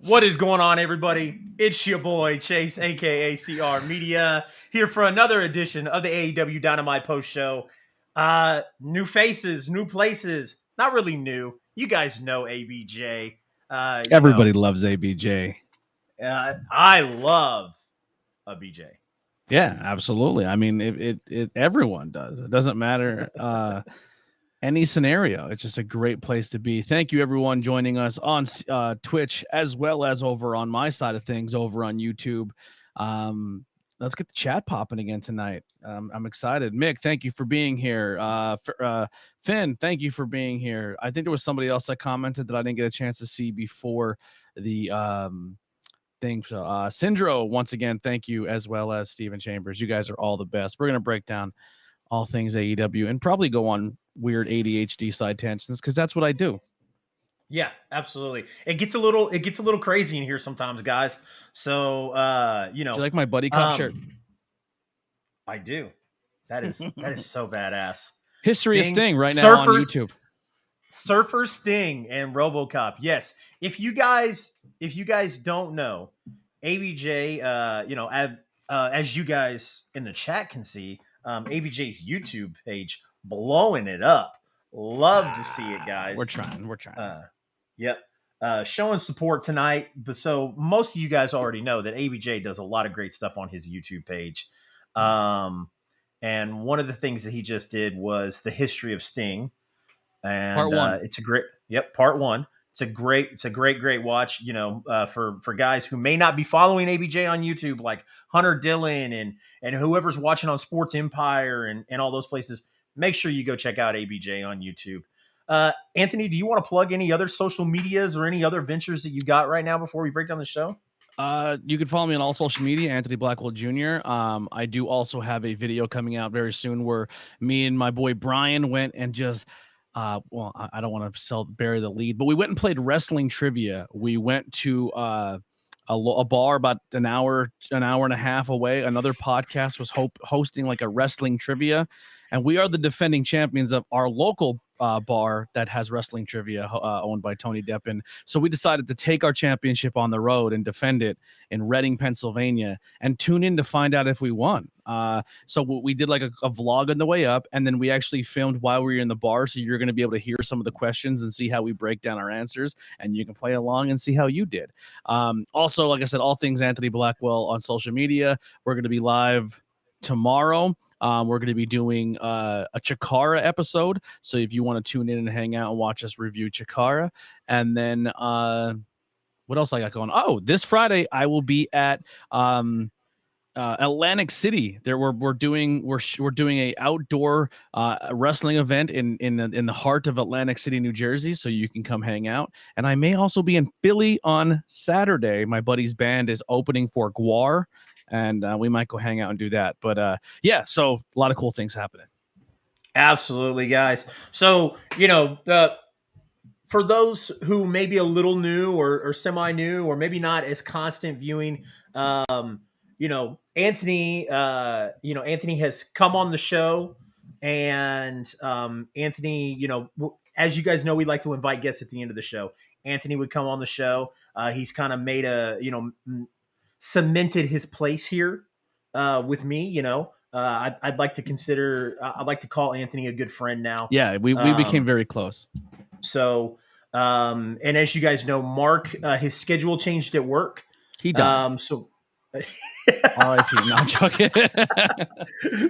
What is going on, everybody? It's your boy Chase, aka CR Media, here for another edition of the AEW Dynamite Post Show. New faces, new places. Not really new. You guys know ABJ. Everybody loves ABJ. I love a BJ. Yeah, absolutely. I mean, it everyone does. It doesn't matter any scenario. It's just a great place to be. Thank you, everyone, joining us on Twitch as well as over on my side of things over on YouTube. Let's get the chat popping again tonight. I'm excited. Mick, thank you for being here. Finn, thank you for being here. I think there was somebody else that commented that I didn't get a chance to see before the thing. So, Syndro, once again, thank you, as well as Steven Chambers. You guys are all the best. We're going to break down all things AEW and probably go on weird ADHD side tangents because that's what I do. Yeah, absolutely. It gets a little crazy in here sometimes, guys. So, Do you like my buddy cop shirt? I do. That is so badass. History of Sting right now on YouTube. Surfer Sting and RoboCop. Yes. If you guys don't know, ABJ, as you guys in the chat can see, ABJ's YouTube page blowing it up. Love to see it, guys. We're trying. Yep. Showing support tonight. But so most of you guys already know that ABJ does a lot of great stuff on his YouTube page. And one of the things that he just did was the history of Sting. And part one. It's a great, part one. It's a great watch, for guys who may not be following ABJ on YouTube, like Hunter Dillon and whoever's watching on Sports Empire and all those places. Make sure you go check out ABJ on YouTube. Anthony, do you want to plug any other social medias or any other ventures that you got right now before we break down the show? You can follow me on all social media, Anthony Blackwell Jr. I do also have a video coming out very soon where me and my boy Brian went and just I don't want to bury the lead, but we went and played wrestling trivia. We went to a bar about an hour and a half away. Another podcast was hosting like a wrestling trivia, and we are the defending champions of our local bar that has wrestling trivia owned by Tony Deppin. So we decided to take our championship on the road and defend it in Reading, Pennsylvania, and tune in to find out if we won. So we did like a vlog on the way up, and then we actually filmed while we were in the bar. So you're going to be able to hear some of the questions and see how we break down our answers, and you can play along and see how you did. Also, like I said, all things Anthony Blackwell on social media. We're going to be live tomorrow. We're going to be doing a Chikara episode. So if you want to tune in and hang out and watch us review Chikara, and then what else I got going? Oh, this Friday I will be at Atlantic City. There we're doing a outdoor wrestling event in the heart of Atlantic City, New Jersey. So you can come hang out. And I may also be in Philly on Saturday. My buddy's band is opening for Guar. And we might go hang out and do that. But so a lot of cool things happening. Absolutely, guys. So, for those who may be a little new or semi-new or maybe not as constant viewing, Anthony, Anthony has come on the show. And Anthony, as you guys know, we like to invite guests at the end of the show. Anthony would come on the show. He's kind of made cemented his place here with me. I'd like to call Anthony a good friend now. Yeah, we became very close. So, and as you guys know, Mark, his schedule changed at work. He died. R.I.P. Not joking.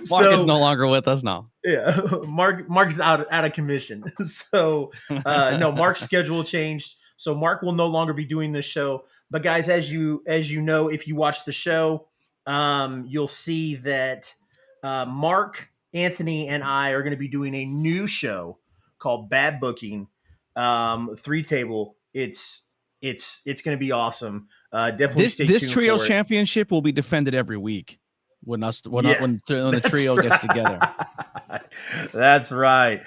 Mark is no longer with us now. Yeah, Mark's out of commission. So, no, Mark's schedule changed. So Mark will no longer be doing this show. But guys, as you know, if you watch the show, you'll see that Mark, Anthony, and I are going to be doing a new show called Bad Booking, 3-table. It's going to be awesome. Definitely stay tuned. This trio championship will be defended every week when the trio gets together. That's right.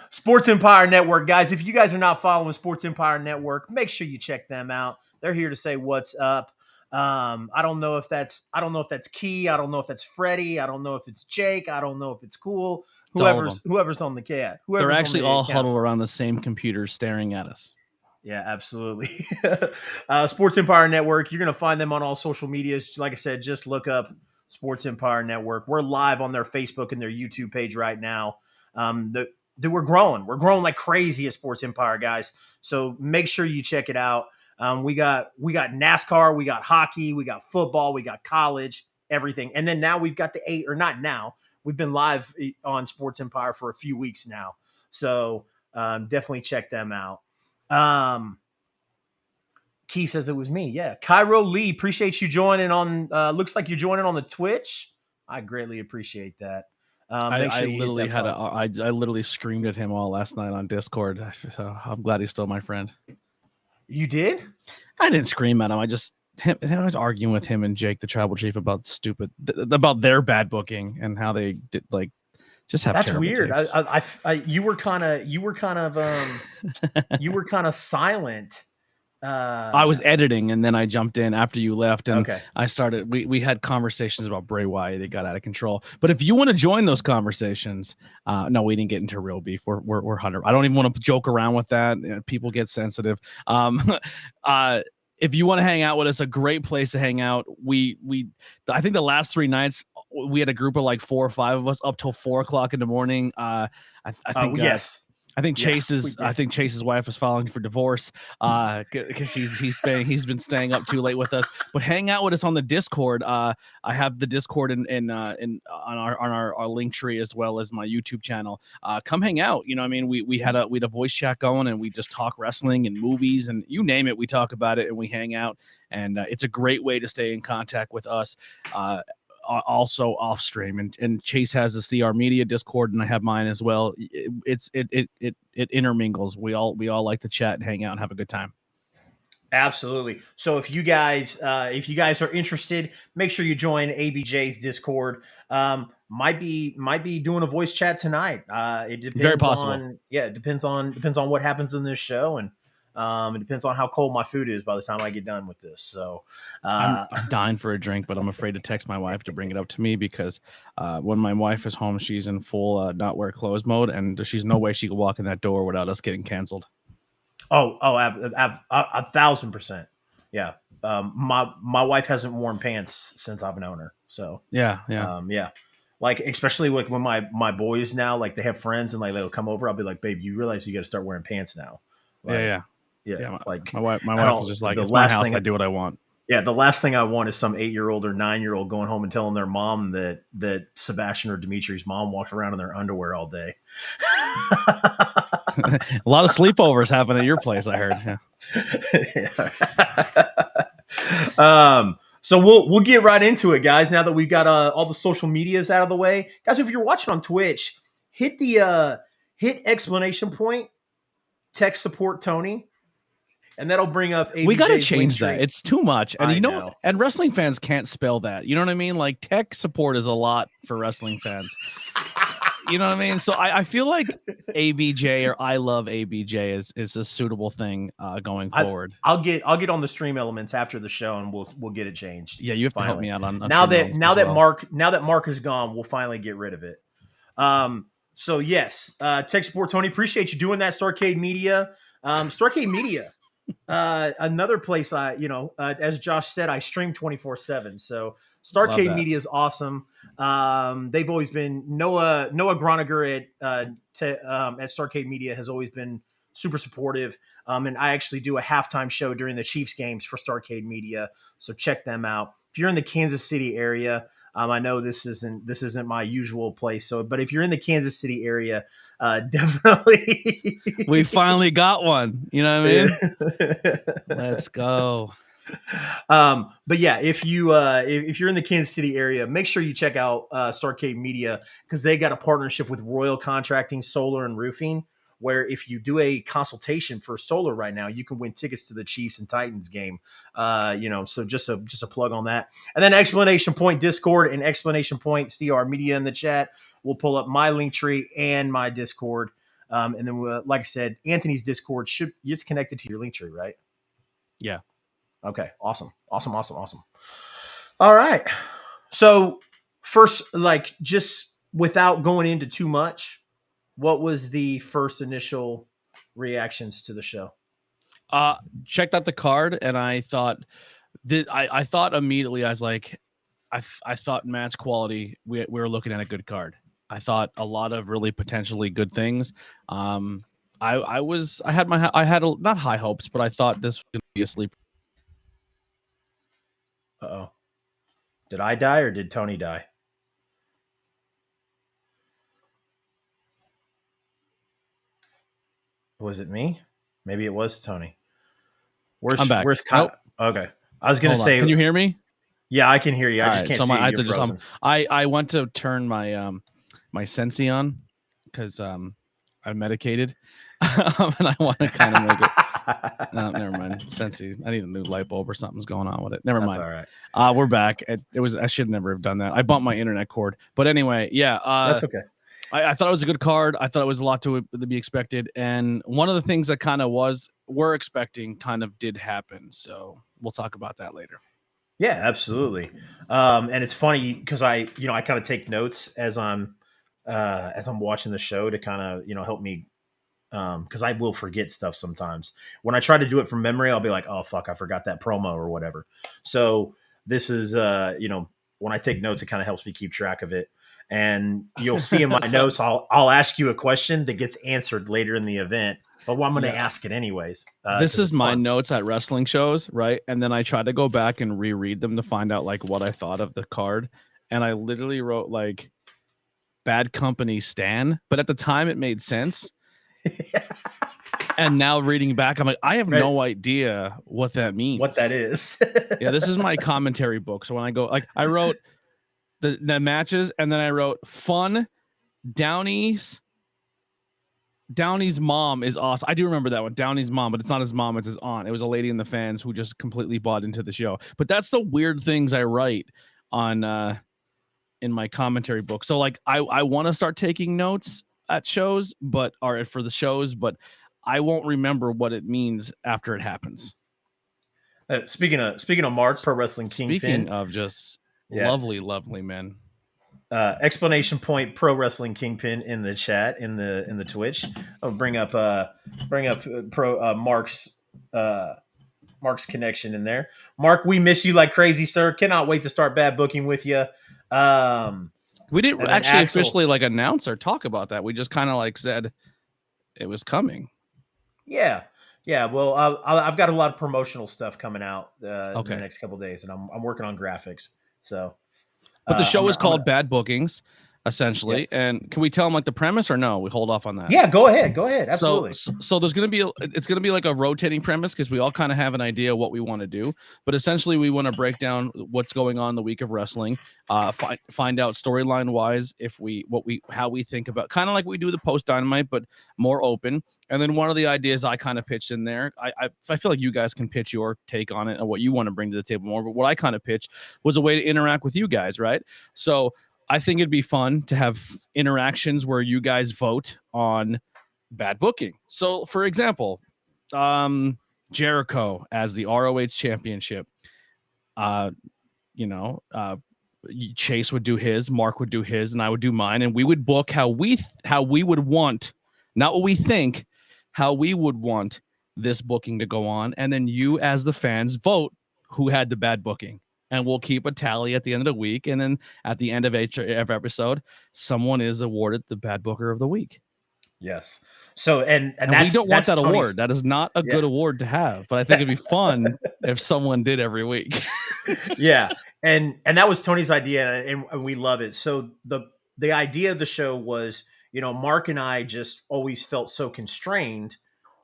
Sports Empire Network, guys. If you guys are not following Sports Empire Network, make sure you check them out. They're here to say what's up. I don't know if that's Key. I don't know if that's Freddie. I don't know if it's Jake. I don't know if it's Cool. Whoever's on the cat. They're actually all huddled around the same computer staring at us. Yeah, absolutely. Sports Empire Network. You're gonna find them on all social medias. Like I said, just look up Sports Empire Network. We're live on their Facebook and their YouTube page right now. We're growing. We're growing like crazy at Sports Empire, guys. So make sure you check it out. We got NASCAR, we got hockey, we got football, we got college, everything, and then now we've got the eight or not now. We've been live on Sports Empire for a few weeks now, so definitely check them out. Um, Key says it was me. Yeah. Cairo Lee, appreciate you joining on. Looks like you're joining on the Twitch. I greatly appreciate that. Make sure I you hit literally that had follow. I literally screamed at him all last night on Discord. So I'm glad he's still my friend. You did? I didn't scream at him. I was arguing with him and Jake, the tribal chief, about about their bad booking and how they did just have. That's terrible weird. takes. You were kind of silent. I was editing and then I jumped in after you left and Okay. I started. We had conversations about Bray Wyatt. It got out of control. But if you want to join those conversations, no, we didn't get into real beef. We're 100. I don't even want to joke around with that. People get sensitive. If you want to hang out with us, a great place to hang out. I think the last 3 nights we had a group of like 4 or 5 of us up till 4 o'clock in the morning. I think yes. I think Yeah, Chase's wife is filing for divorce because he's been staying up too late with us. But hang out with us on the Discord. I have the Discord on our link tree as well as my YouTube channel. Come hang out. You know, what I mean, we had a voice chat going and we just talk wrestling and movies and you name it. We talk about it and we hang out. And it's a great way to stay in contact with us. Also off stream and Chase has the CR Media Discord and I have mine as well. It intermingles. We all like to chat and hang out and have a good time. Absolutely. So if you guys are interested, make sure you join ABJ's Discord. Might be doing a voice chat tonight. It depends. Very possible. It depends on what happens in this show, and it depends on how cold my food is by the time I get done with this. So I'm dying for a drink, but I'm afraid to text my wife to bring it up to me because when my wife is home, she's in full not wear clothes mode, and she's no way she could walk in that door without us getting canceled. Oh, 1,000%. Yeah. My wife hasn't worn pants since I've known her. So yeah. Like especially like when my boys now, like they have friends and like they'll come over, I'll be like, babe, you realize you got to start wearing pants now. Like, yeah. Like my wife was just like, it's my house. I do what I want. Yeah, the last thing I want is some 8-year-old or 9-year-old going home and telling their mom that Sebastian or Dimitri's mom walked around in their underwear all day. A lot of sleepovers happen at your place, I heard. Yeah. So we'll get right into it, guys. Now that we've got all the social medias out of the way, guys. If you're watching on Twitch, hit exclamation point, text support Tony. And that'll bring up ABJ's we got to change that. It's too much. And I know. And wrestling fans can't spell that. You know what I mean? Like tech support is a lot for wrestling fans. You know what I mean? So I feel like ABJ or I love ABJ is a suitable thing going forward. I'll get on the stream elements after the show and we'll get it changed. Yeah, you have to help me out on now that Mark is gone, we'll finally get rid of it. So yes, tech support Tony, appreciate you doing that. Starcade Media. Another place as Josh said, I stream 24/7. So Starcade Media is awesome. They've always been Noah Groniger at Starcade Media has always been super supportive. And I actually do a halftime show during the Chiefs games for Starcade Media. So check them out. If you're in the Kansas City area, I know this isn't my usual place. But if you're in the Kansas City area, definitely. We finally got one. You know what I mean? Let's go. But yeah, if you're in the Kansas City area, make sure you check out Starcade Media because they got a partnership with Royal Contracting, Solar, and Roofing, where if you do a consultation for solar right now, you can win tickets to the Chiefs and Titans game. So just a plug on that. And then exclamation point Discord and exclamation point CR Media in the chat. We'll pull up my link tree and my Discord. And then, like I said, Anthony's Discord it's connected to your link tree, right? Yeah. Okay. Awesome. All right. So first, like just without going into too much, what was the first initial reactions to the show? Checked out the card, and I thought I thought immediately, I was like, I thought match quality, we were looking at a good card. I thought a lot of really potentially good things. I had not high hopes, but I thought this was gonna be a sleeper. Uh-oh. Did I die or did Tony die? Was it me? Maybe it was Tony. I'm back. Where's Nope. Okay. I was gonna Hold on. say, Can you hear me? yeah, I can hear you. I All just right, can't so see I you. have You're to just frozen. I went to turn my my Sensi on because I'm medicated and I want to kind of make it. No, never mind. Sensi, I need a new light bulb or something's going on with it. Never mind. All right. We're back. It was I should never have done that. I bumped my internet cord, but anyway, yeah. That's okay. I thought it was a good card. I thought it was a lot to be expected, and one of the things that kind of we're expecting kind of did happen. So we'll talk about that later. Yeah, absolutely. And it's funny because I kind of take notes as I'm watching the show to kind of help me because I will forget stuff sometimes. When I try to do it from memory, I'll be like, oh fuck, I forgot that promo or whatever. So this is when I take notes, it kind of helps me keep track of it. And you'll see in my notes, I'll ask you a question that gets answered later in the event. But I'm going to ask it anyways. This is my notes at wrestling shows, right? And then I try to go back and reread them to find out like what I thought of the card. And I literally wrote like Bad Company Stan, but at the time it made sense. And now reading back, I'm like, I have no idea what that means. What that is. Yeah, this is my commentary book. So when I go, like, I wrote the matches, and then I wrote fun. Downey's mom is awesome. I do remember that one. Downey's mom, but it's not his mom, it's his aunt. It was a lady in the fans who just completely bought into the show. But that's the weird things I write on in my commentary book. So like I want to start taking notes at shows, or for the shows, but I won't remember what it means after it happens. Speaking of Mark, Pro Wrestling Kingpin. Speaking of just lovely men. Explanation point Pro Wrestling Kingpin in the chat in the Twitch. I'll bring up Pro Mark's connection in there. Mark, we miss you like crazy, sir. Cannot wait to start Bad Booking with you. We didn't actually officially like announce or talk about that. We just kind of like said it was coming. Yeah. Well, I've got a lot of promotional stuff coming out in the next couple of days, and I'm working on graphics. So, but the show is called Bad Bookings, essentially. Yep. And can we tell them like the premise or no? We hold off on that. Yeah, go ahead. Absolutely. So there's going to be it's going to be like a rotating premise because we all kind of have an idea of what we want to do. But essentially, we want to break down what's going on the week of wrestling, find out storyline wise how we think about kind of like we do the post Dynamite, but more open. And then one of the ideas I kind of pitched in there, I feel like you guys can pitch your take on it and what you want to bring to the table more. But what I kind of pitched was a way to interact with you guys, right? So I think it'd be fun to have interactions where you guys vote on bad booking. So, for example, Jericho as the ROH championship, Chase would do his, Mark would do his, and I would do mine, and we would book how we would want, not what we think, how we would want this booking to go on, and then you as the fans vote who had the bad booking. And we'll keep a tally at the end of the week. And then at the end of every episode, someone is awarded the Bad Booker of the Week. Yes. So, and we don't want that award. That is not a good award to have. But I think it'd be fun if someone did every week. Yeah. And that was Tony's idea. And we love it. So the idea of the show was, Mark and I just always felt so constrained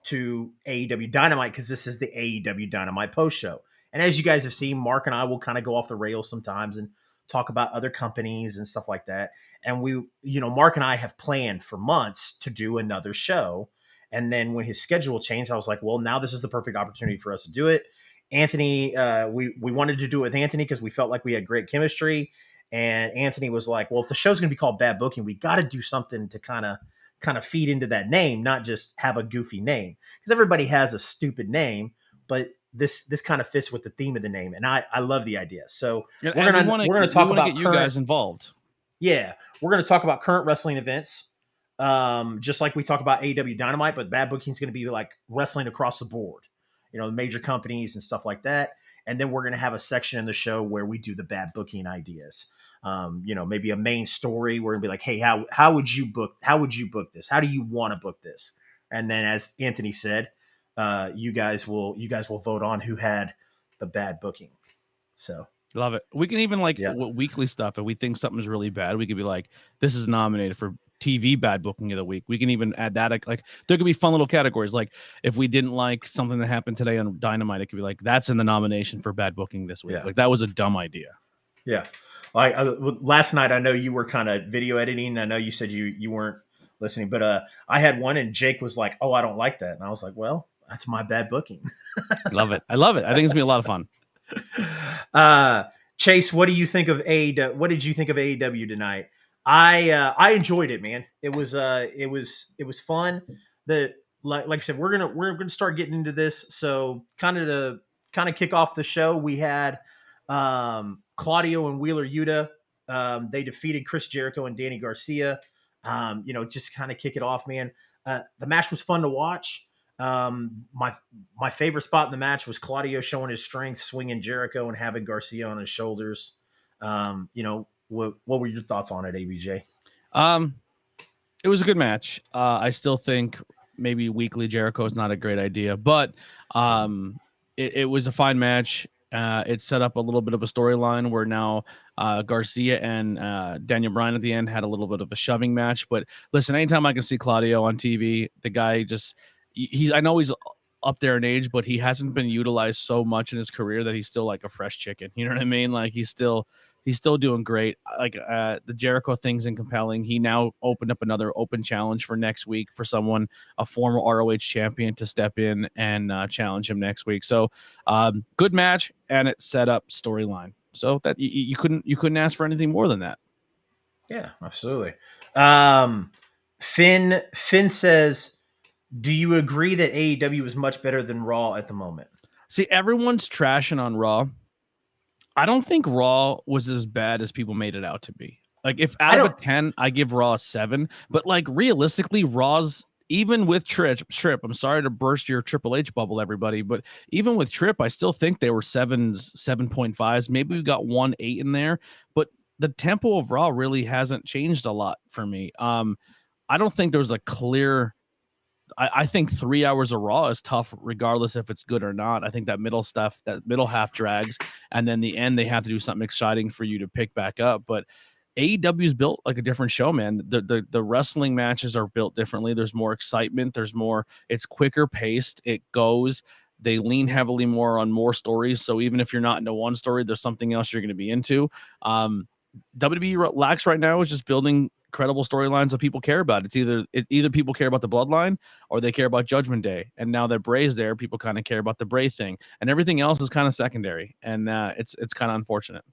to AEW Dynamite because this is the AEW Dynamite post show. And as you guys have seen, Mark and I will kind of go off the rails sometimes and talk about other companies and stuff like that. And Mark and I have planned for months to do another show. And then when his schedule changed, I was like, well, now this is the perfect opportunity for us to do it. Anthony, we wanted to do it with Anthony because we felt like we had great chemistry. And Anthony was like, well, if the show's going to be called Bad Booking, we got to do something to kind of feed into that name, not just have a goofy name. Because everybody has a stupid name, but this kind of fits with the theme of the name, and I love the idea. So we're gonna talk about you guys involved. Yeah, we're gonna talk about current wrestling events, just like we talk about AEW Dynamite. But Bad Booking is gonna be like wrestling across the board. the major companies and stuff like that. And then we're going to have a section in the show where we do the bad booking ideas. Maybe a main story where it'd be like, hey, how would you book this? How do you want to book this? And then, as Anthony said, you guys will vote on who had the bad booking. So love it. We can even weekly stuff. If we think something's really bad, we could be like, this is nominated for TV bad booking of the week. We can even add that. Like there could be fun little categories. Like if we didn't like something that happened today on Dynamite, it could be like, that's in the nomination for bad booking this week. Yeah. Like that was a dumb idea. Yeah. Last night, I know you were kind of video editing. I know you said you weren't listening, but I had one and Jake was like, oh, I don't like that. And I was like, well, that's my bad booking. Love it. I love it. I think it's gonna be a lot of fun. Chase, what do you think of AEW? What did you think of AEW tonight? I enjoyed it, man. It was fun. Like I said, we're gonna start getting into this. So kind of kick off the show, we had Claudio and Wheeler Yuta. They defeated Chris Jericho and Danny Garcia. Just kind of kick it off, man. The match was fun to watch. My favorite spot in the match was Claudio showing his strength, swinging Jericho and having Garcia on his shoulders. What were your thoughts on it, ABJ? It was a good match. I still think maybe weekly Jericho is not a great idea, but it was a fine match. It set up a little bit of a storyline where now Garcia and Daniel Bryan at the end had a little bit of a shoving match. But listen, anytime I can see Claudio on TV, the guy I know he's up there in age, but he hasn't been utilized so much in his career that he's still like a fresh chicken. You know what I mean? Like he's still doing great. Like the Jericho thing's compelling. He now opened up another open challenge for next week for someone, a former ROH champion, to step in and challenge him next week. So good match, and it set up storyline. So that you couldn't ask for anything more than that. Yeah, absolutely. Finn says, do you agree that AEW is much better than Raw at the moment? See, everyone's trashing on Raw. I don't think Raw was as bad as people made it out to be. Like if out of a 10, I give Raw a 7. But like realistically, Raw's, even with Trip, I'm sorry to burst your Triple H bubble, everybody, but even with Trip, I still think they were 7s, 7.5s. Maybe we got 1 8 in there, but the tempo of Raw really hasn't changed a lot for me. I don't think there's a clear. I think 3 hours of Raw is tough, regardless if it's good or not. I think that middle stuff, that middle half drags, and then the end they have to do something exciting for you to pick back up. But AEW is built like a different show, man. The wrestling matches are built differently. There's more excitement. There's more. It's quicker paced. It goes. They lean heavily more on more stories. So even if you're not into one story, there's something else you're going to be into. WWE lacks right now is just building credible storylines that people care about. It's either people care about the bloodline or they care about Judgment Day. And now that Bray's there, people kind of care about the Bray thing, and everything else is kind of secondary. And it's kind of unfortunate.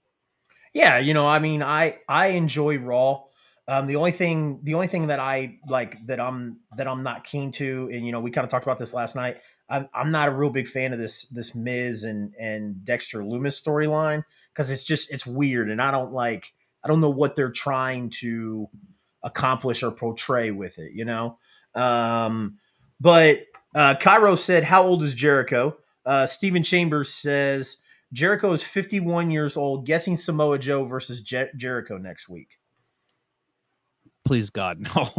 Yeah, I mean, I enjoy Raw. The only thing that I like that I'm not keen to, and we kind of talked about this last night. I'm not a real big fan of this Miz and Dexter Lumis storyline, because it's weird, and I don't know what they're trying to accomplish or portray with it, But Cairo said, how old is Jericho? Steven Chambers says Jericho is 51 years old, guessing Samoa Joe versus Jericho next week. Please God, no.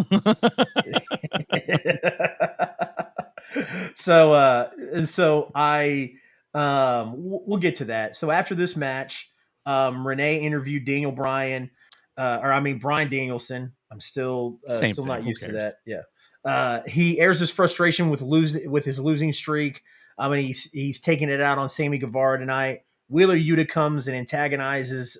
So I we'll get to that. So after this match, Renee interviewed Brian Danielson. I'm still not used to that. Yeah. He airs his frustration with his losing streak. And he's taking it out on Sammy Guevara tonight. Wheeler Yuta comes and antagonizes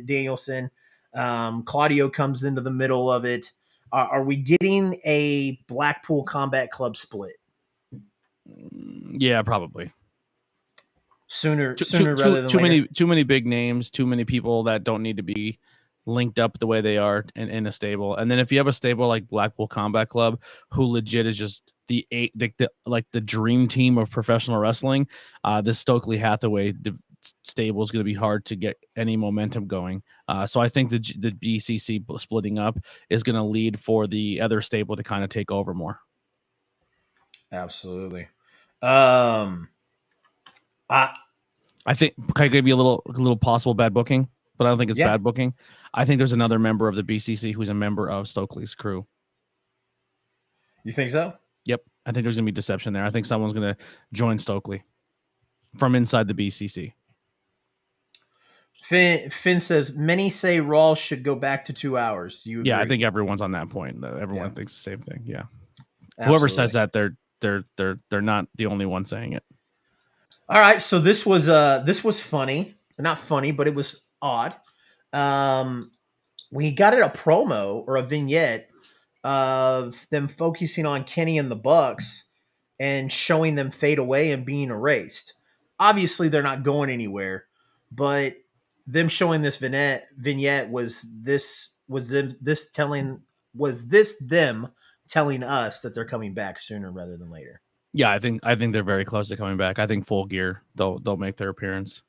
Danielson. Claudio comes into the middle of it. Are we getting a Blackpool Combat Club split? Yeah, probably. Sooner rather than later. Too many big names, too many people that don't need to be linked up the way they are in a stable. And then if you have a stable like Blackpool Combat Club, who legit is just the dream team of professional wrestling, the Stokely Hathaway stable is going to be hard to get any momentum going. So I think the BCC splitting up is going to lead for the other stable to kind of take over more. Absolutely. I think, can I give you a little possible bad booking? But I don't think it's bad booking. I think there's another member of the BCC who's a member of Stokely's crew. You think so? Yep. I think there's going to be deception there. I think someone's going to join Stokely from inside the BCC. Finn says, many say Raw should go back to 2 hours. Do you agree? Yeah, I think everyone's on that point. Everyone thinks the same thing. Yeah. Absolutely. Whoever says that, they're not the only one saying it. All right, so this was funny. Not funny, but it was odd. We got a promo or a vignette of them focusing on Kenny and the Bucks and showing them fade away and being erased. Obviously, they're not going anywhere, but them showing this vignette was them telling us that they're coming back sooner rather than later. Yeah, I think they're very close to coming back. I think Full Gear they'll make their appearance.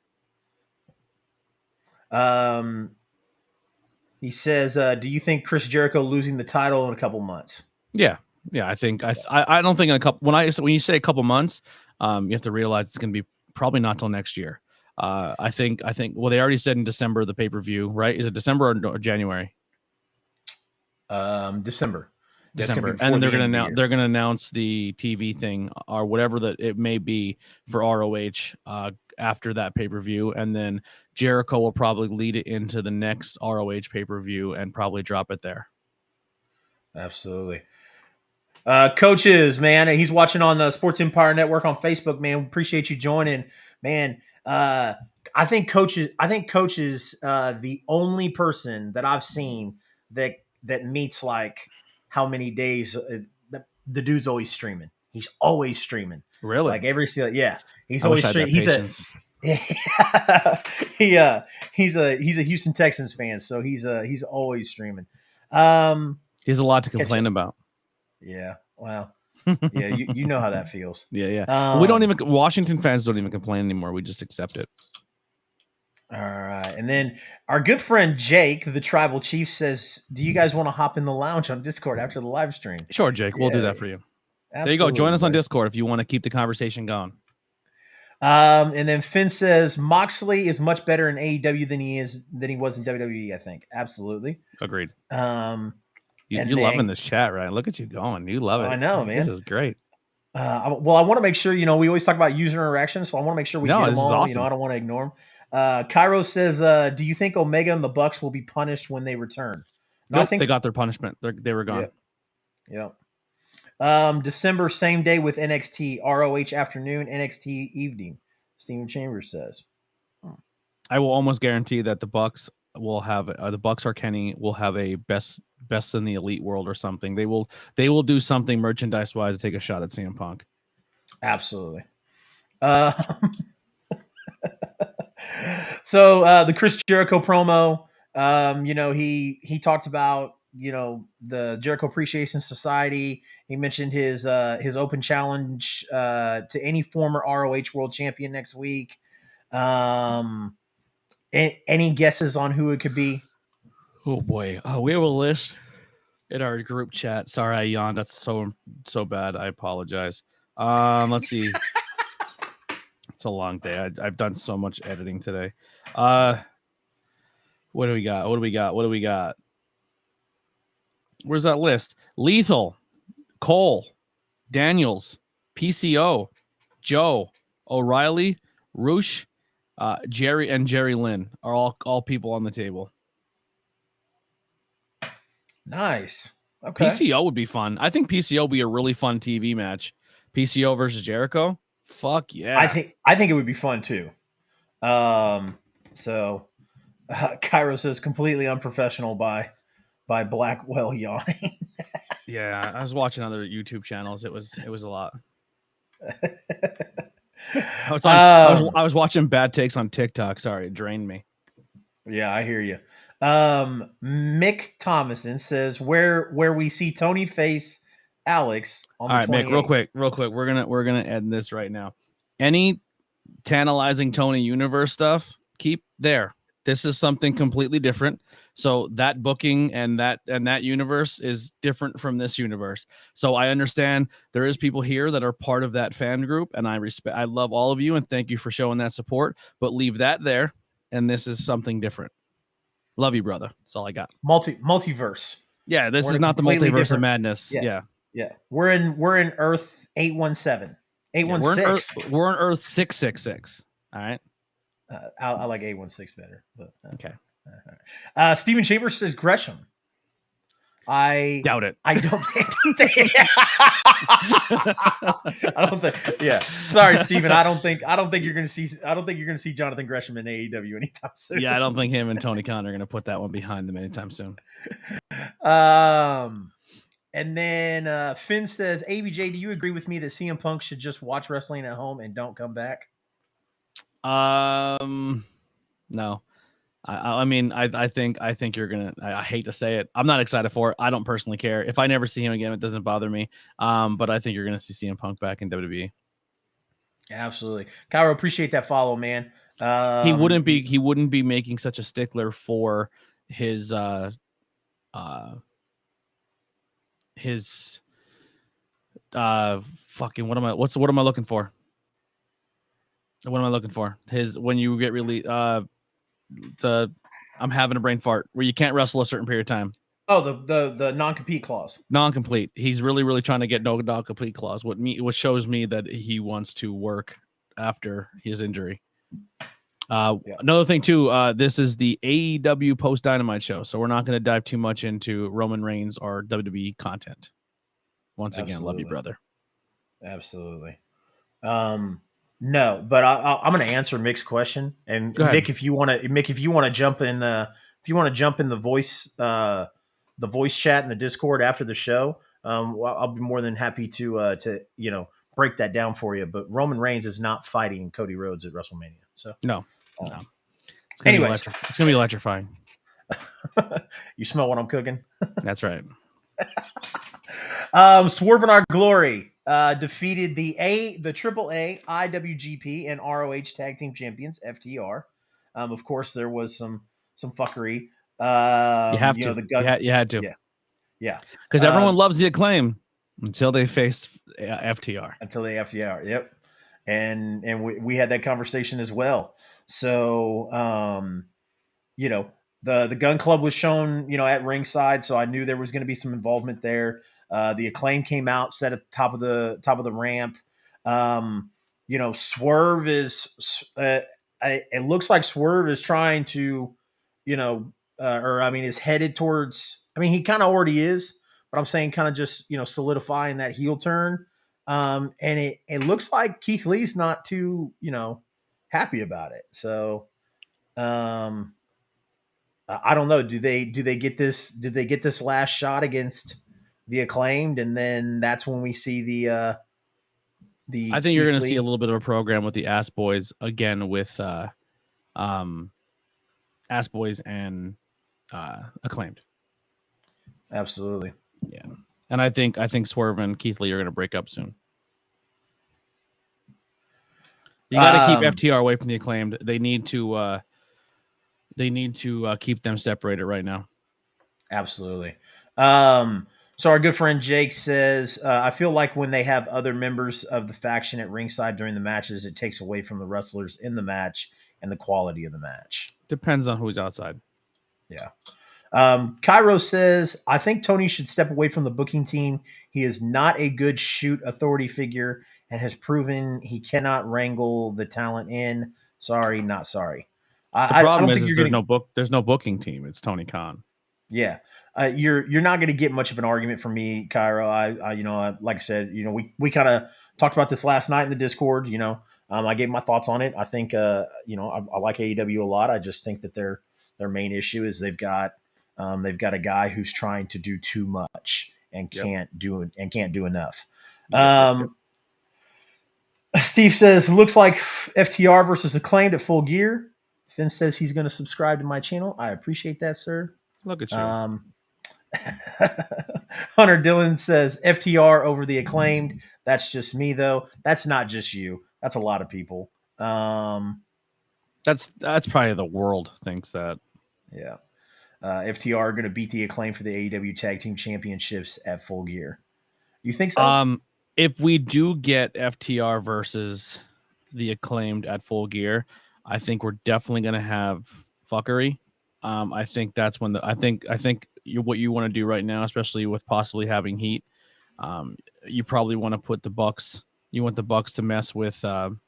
He says, "Do you think Chris Jericho losing the title in a couple months?" Yeah. I think I don't think in a couple. When you say a couple months, you have to realize it's going to be probably not till next year. I think. Well, they already said in December the pay-per-view, right? Is it December or January? December. And then they're going to announce the TV thing or whatever that it may be for ROH after that pay-per-view, and then Jericho will probably lead it into the next ROH pay-per-view and probably drop it there. Absolutely. Coaches, man, he's watching on the Sports Empire Network on Facebook, man. Appreciate you joining, man. I think coaches the only person that I've seen that meets like how many days the dude's always streaming. He's always streaming. Really? Like he's always streaming. He's a Houston Texans fan, so he's always streaming. He has a lot to complain about. Yeah. Wow. Yeah, you know how that feels. Yeah. Washington fans don't even complain anymore. We just accept it. All right. And then our good friend Jake, the Tribal Chief, says, do you guys want to hop in the lounge on Discord after the live stream? Sure, Jake. We'll do that for you. Absolutely, there you go. Join us on Discord if you want to keep the conversation going. And then Finn says, Moxley is much better in AEW than he was in WWE, I think. Absolutely. Agreed. You're loving this chat, right? Look at you going. You love it. I know, man. This is great. Well, I want to make sure, we always talk about user interaction, so I want to make sure we get them all. Awesome. I don't want to ignore them. Cairo says, do you think Omega and the Bucks will be punished when they return? No, I think they got their punishment. They were gone. Yeah. December, same day with NXT, ROH afternoon, NXT evening, Steven Chambers says. I will almost guarantee that the Bucks will have the Bucks or Kenny will have a best in the elite world or something. They will do something merchandise wise to take a shot at CM Punk. Absolutely. So the Chris Jericho promo, he talked about, the Jericho Appreciation Society. He mentioned his open challenge to any former ROH World Champion next week. Any guesses on who it could be? Oh boy, we have a list in our group chat. Sorry, I yawned. That's so bad. I apologize. Let's see. It's a long day. I've done so much editing today. What do we got? Where's that list? Lethal, Cole, Daniels, PCO, Joe, O'Reilly, Roosh, Jerry, and Jerry Lynn are all people on the table. Nice. Okay. PCO would be fun. I think PCO would be a really fun TV match. PCO versus Jericho. Fuck yeah. I think it would be fun too. So Cairo says completely unprofessional by Blackwell yawning. Yeah, I was watching other YouTube channels. It was a lot. I was watching bad takes on TikTok. Sorry, it drained me. Yeah, I hear you. Mick Thomason says where we see Tony face Alex on the 28th. All right, Mick, real quick. We're gonna end this right now. Any tantalizing Tony Universe stuff, keep there. This is something completely different. So that booking and that universe is different from this universe. So I understand there is people here that are part of that fan group, and I love all of you and thank you for showing that support, but leave that there, and this is something different. Love you, brother. That's all I got. Multiverse. Yeah, this is not the multiverse of madness. Yeah. We're in Earth 817. 816. We're on Earth 666. All right. I like 816 better. But okay. Steven Chambers says Gresham. I doubt it. I don't think. I don't think. Yeah. Sorry, Steven. I don't think you're going to see. I don't think you're going to see Jonathan Gresham in AEW anytime soon. Yeah, I don't think him and Tony Khan are going to put that one behind them anytime soon. And then Finn says, ABJ, do you agree with me that CM Punk should just watch wrestling at home and don't come back? No. I mean, I think you're gonna. I hate to say it. I'm not excited for it. I don't personally care. If I never see him again, it doesn't bother me. But I think you're gonna see CM Punk back in WWE. Absolutely, Cairo. Appreciate that follow, man. He wouldn't be making such a stickler for his fucking what am I looking for? What am I looking for? His when you get really I'm having a brain fart where you can't wrestle a certain period of time. Oh, the non-compete clause. Non-complete. He's really trying to get no non-complete clause. What shows me that he wants to work after his injury. Another thing too, this is the AEW post Dynamite show, so we're not going to dive too much into Roman Reigns or WWE content. Once again, love you, brother. Absolutely. No, but I'm going to answer Mick's question, and Mick, if you want to jump in the voice chat in the Discord after the show, I'll be more than happy to break that down for you. But Roman Reigns is not fighting Cody Rhodes at WrestleMania, so no. It's gonna be electrifying. You smell what I'm cooking? That's right. Swerve in Our Glory defeated the AAA, IWGP, and ROH Tag Team Champions, FTR. Of course, there was some fuckery. You have to. You had to. Yeah. Because everyone loves the Acclaim until they face FTR. Yep. And we had that conversation as well. So, the Gun Club was shown, at ringside, so I knew there was going to be some involvement there. The Acclaim came out, set at the top of the ramp. Swerve is. It looks like Swerve is trying to, is headed towards. I mean, he kind of already is, but I'm saying kind of just solidifying that heel turn. And it looks like Keith Lee's not too happy about it. So, I don't know. Do they get this? Did they get this last shot against the Acclaimed, and then that's when we see the. I think you're going to see a little bit of a program with the Ass Boys again with, Ass Boys and Acclaimed. Absolutely. Yeah, and I think Swerve and Keith Lee are going to break up soon. You got to keep FTR away from the Acclaimed. They need to keep them separated right now. Absolutely. So our good friend Jake says, I feel like when they have other members of the faction at ringside during the matches, it takes away from the wrestlers in the match and the quality of the match. Depends on who's outside. Yeah. Cairo says, I think Tony should step away from the booking team. He is not a good shoot authority figure and has proven he cannot wrangle the talent in. Sorry, not sorry. The problem is there's no booking team. It's Tony Khan. Yeah. You're not going to get much of an argument from me, Cairo. Like I said, we kind of talked about this last night in the Discord. I gave my thoughts on it. I think, I like AEW a lot. I just think that their main issue is they've got a guy who's trying to do too much and can't do enough. Steve says, looks like FTR versus Acclaimed at Full Gear. Finn says he's going to subscribe to my channel. I appreciate that, sir. Look at you. Hunter Dillon says FTR over the Acclaimed. That's just me, though. That's not just you. That's a lot of people. That's probably the world thinks that. Yeah. FTR are going to beat the Acclaim for the AEW Tag Team Championships at Full Gear. You think so? If we do get FTR versus the Acclaimed at Full Gear, I think we're definitely going to have fuckery. I think that's when I think what you want to do right now, especially with possibly having heat, you probably want to put the Bucks. You want the Bucks to mess with FTR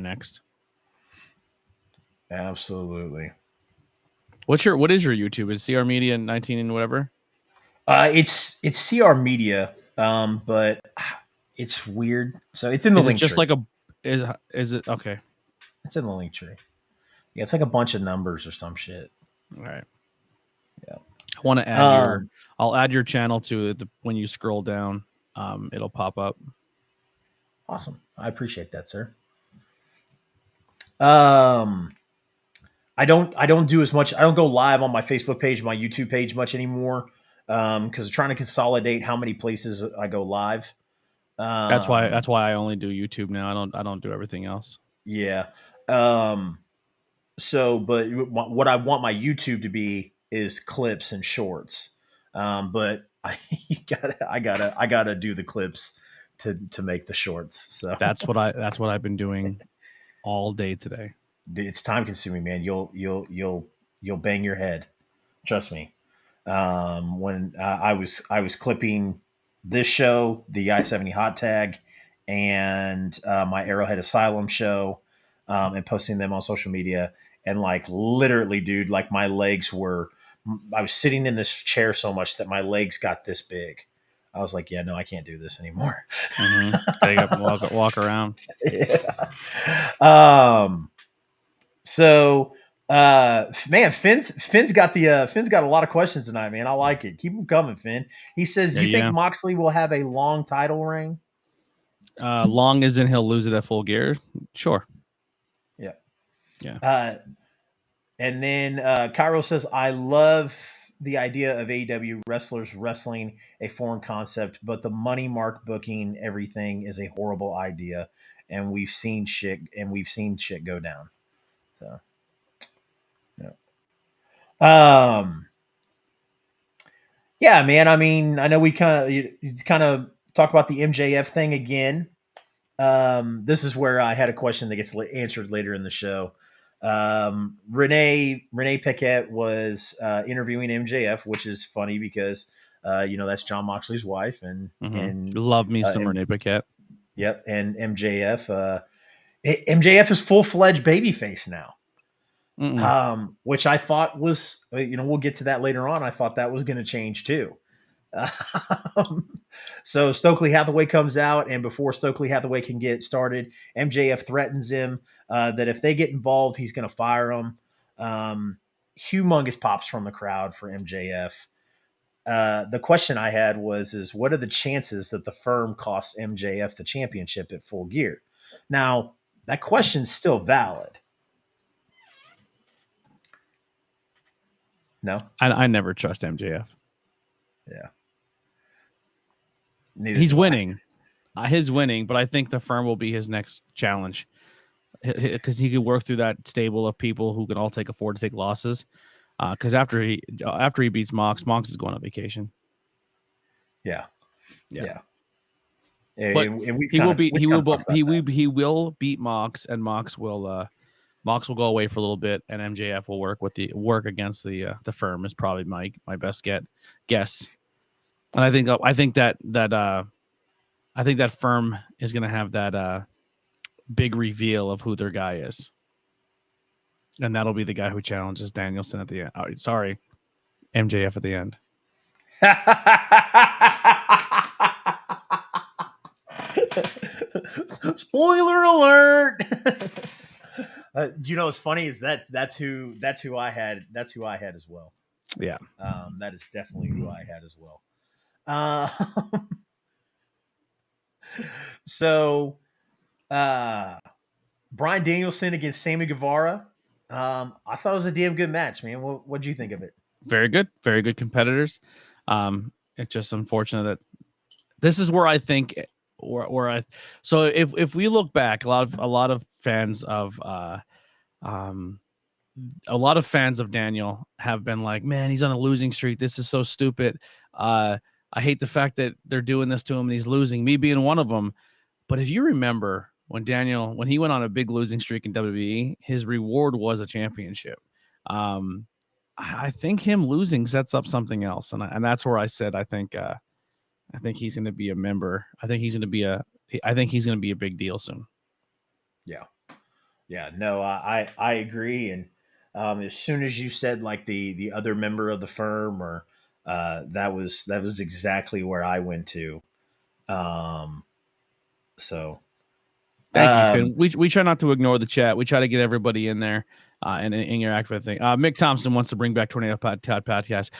next. Absolutely. What is your YouTube? Is CR Media 19 and whatever? It's CR Media, but it's weird. So it's in the Is it link just tree. like is it okay? It's in the link tree. Yeah, it's like a bunch of numbers or some shit. All right. Yeah. I want to add I'll add your channel to it when you scroll down. It'll pop up. Awesome. I appreciate that, sir. I don't do as much. I don't go live on my Facebook page, my YouTube page much anymore. Because I'm trying to consolidate how many places I go live. That's why I only do YouTube now. I don't do everything else. Yeah. So, but what I want my YouTube to be is clips and shorts. But I gotta do the clips to make the shorts. So that's what I've been doing all day today. It's time consuming, man. You'll bang your head. Trust me. When I was clipping this show, the I-70 hot tag, and my Arrowhead Asylum show, and posting them on social media, and like literally, dude, like my legs were. I was sitting in this chair so much that my legs got this big. I was like, yeah, no, I can't do this anymore. Mm-hmm. Walk around. Yeah. So, man, Finn's got a lot of questions tonight, man. I like it. Keep them coming, Finn. He says, "You think Moxley will have a long title reign?" Long as in he'll lose it at Full Gear. Sure. Yeah. Yeah. And then Cairo says, "I love the idea of AEW wrestlers wrestling a foreign concept, but the money mark booking everything is a horrible idea, and we've seen shit go down." So, yeah. Yeah, man. I mean, I know we kind of talk about the MJF thing again. This is where I had a question that gets answered later in the show. Renee Paquette was interviewing MJF, which is funny because that's John Moxley's wife, and love me some Renee Paquette. Yep, and MJF. MJF is full-fledged babyface now. Which I thought was, we'll get to that later on. I thought that was going to change too. So Stokely Hathaway comes out, and before Stokely Hathaway can get started, MJF threatens him that if they get involved, he's going to fire him. Humongous pops from the crowd for MJF. The question I had is what are the chances that the firm costs MJF the championship at Full Gear? Now, that question's still valid. No, I never trust MJF. Yeah, he's winning. His winning, but I think the firm will be his next challenge because he could work through that stable of people who can all afford to take losses. Because after he beats Mox is going on vacation. Yeah. But he will beat Mox, and Mox will go away for a little bit, and MJF will work against the firm is probably my best guess. And I think that firm is going to have that big reveal of who their guy is, and that'll be the guy who challenges Danielson at the end. Oh, sorry, MJF at the end. Spoiler alert. What's funny is that's who I had as well. Yeah. That is definitely who I had as well. So Bryan Danielson against Sammy Guevara. I thought it was a damn good match, man. What'd you think of it? Very good competitors. It's just unfortunate that this is where I think So if we look back, a lot of fans of um a lot of fans of Daniel have been like, man, he's on a losing streak. This is so stupid. I hate the fact that they're doing this to him and he's losing, me being one of them. But if you remember when he went on a big losing streak in WWE, his reward was a championship. I think him losing sets up something else. And that's where I said, I think he's going to be a member. I think he's going to be a big deal soon. Yeah. Yeah, no, I agree. And as soon as you said like the other member of the firm, or that was exactly where I went to. Um, so Thank you, um, Finn. We try not to ignore the chat. We try to get everybody in there and interact with the thing. Mick Thompson wants to bring back Tornado Podcast.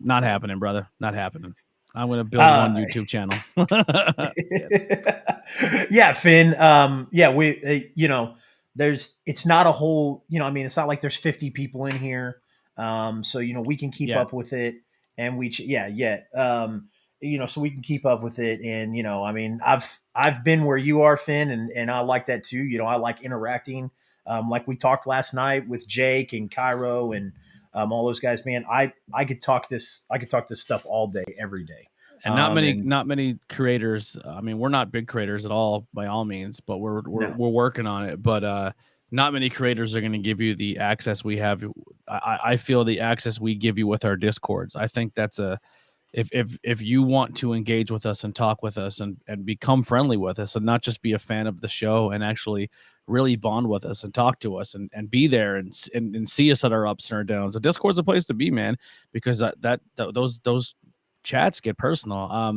Not happening, brother. Not happening. I'm going to build one YouTube channel. Yeah, Finn. Yeah, it's not a whole, I mean, it's not like there's 50 people in here. So, we can keep up with it, and so we can keep up with it. And, I mean, I've been where you are, Finn, and I like that too. I like interacting. Like we talked last night with Jake and Cairo and all those guys, man, I could talk this stuff all day, every day. And not many creators. I mean, we're not big creators at all by all means, but we're working on it. But not many creators are going to give you the access we have. I feel the access we give you with our Discords. I think that's if you want to engage with us and talk with us and become friendly with us and not just be a fan of the show and actually really bond with us and talk to us and be there and see us at our ups and our downs. The Discord's a place to be, man, because those chats get personal. I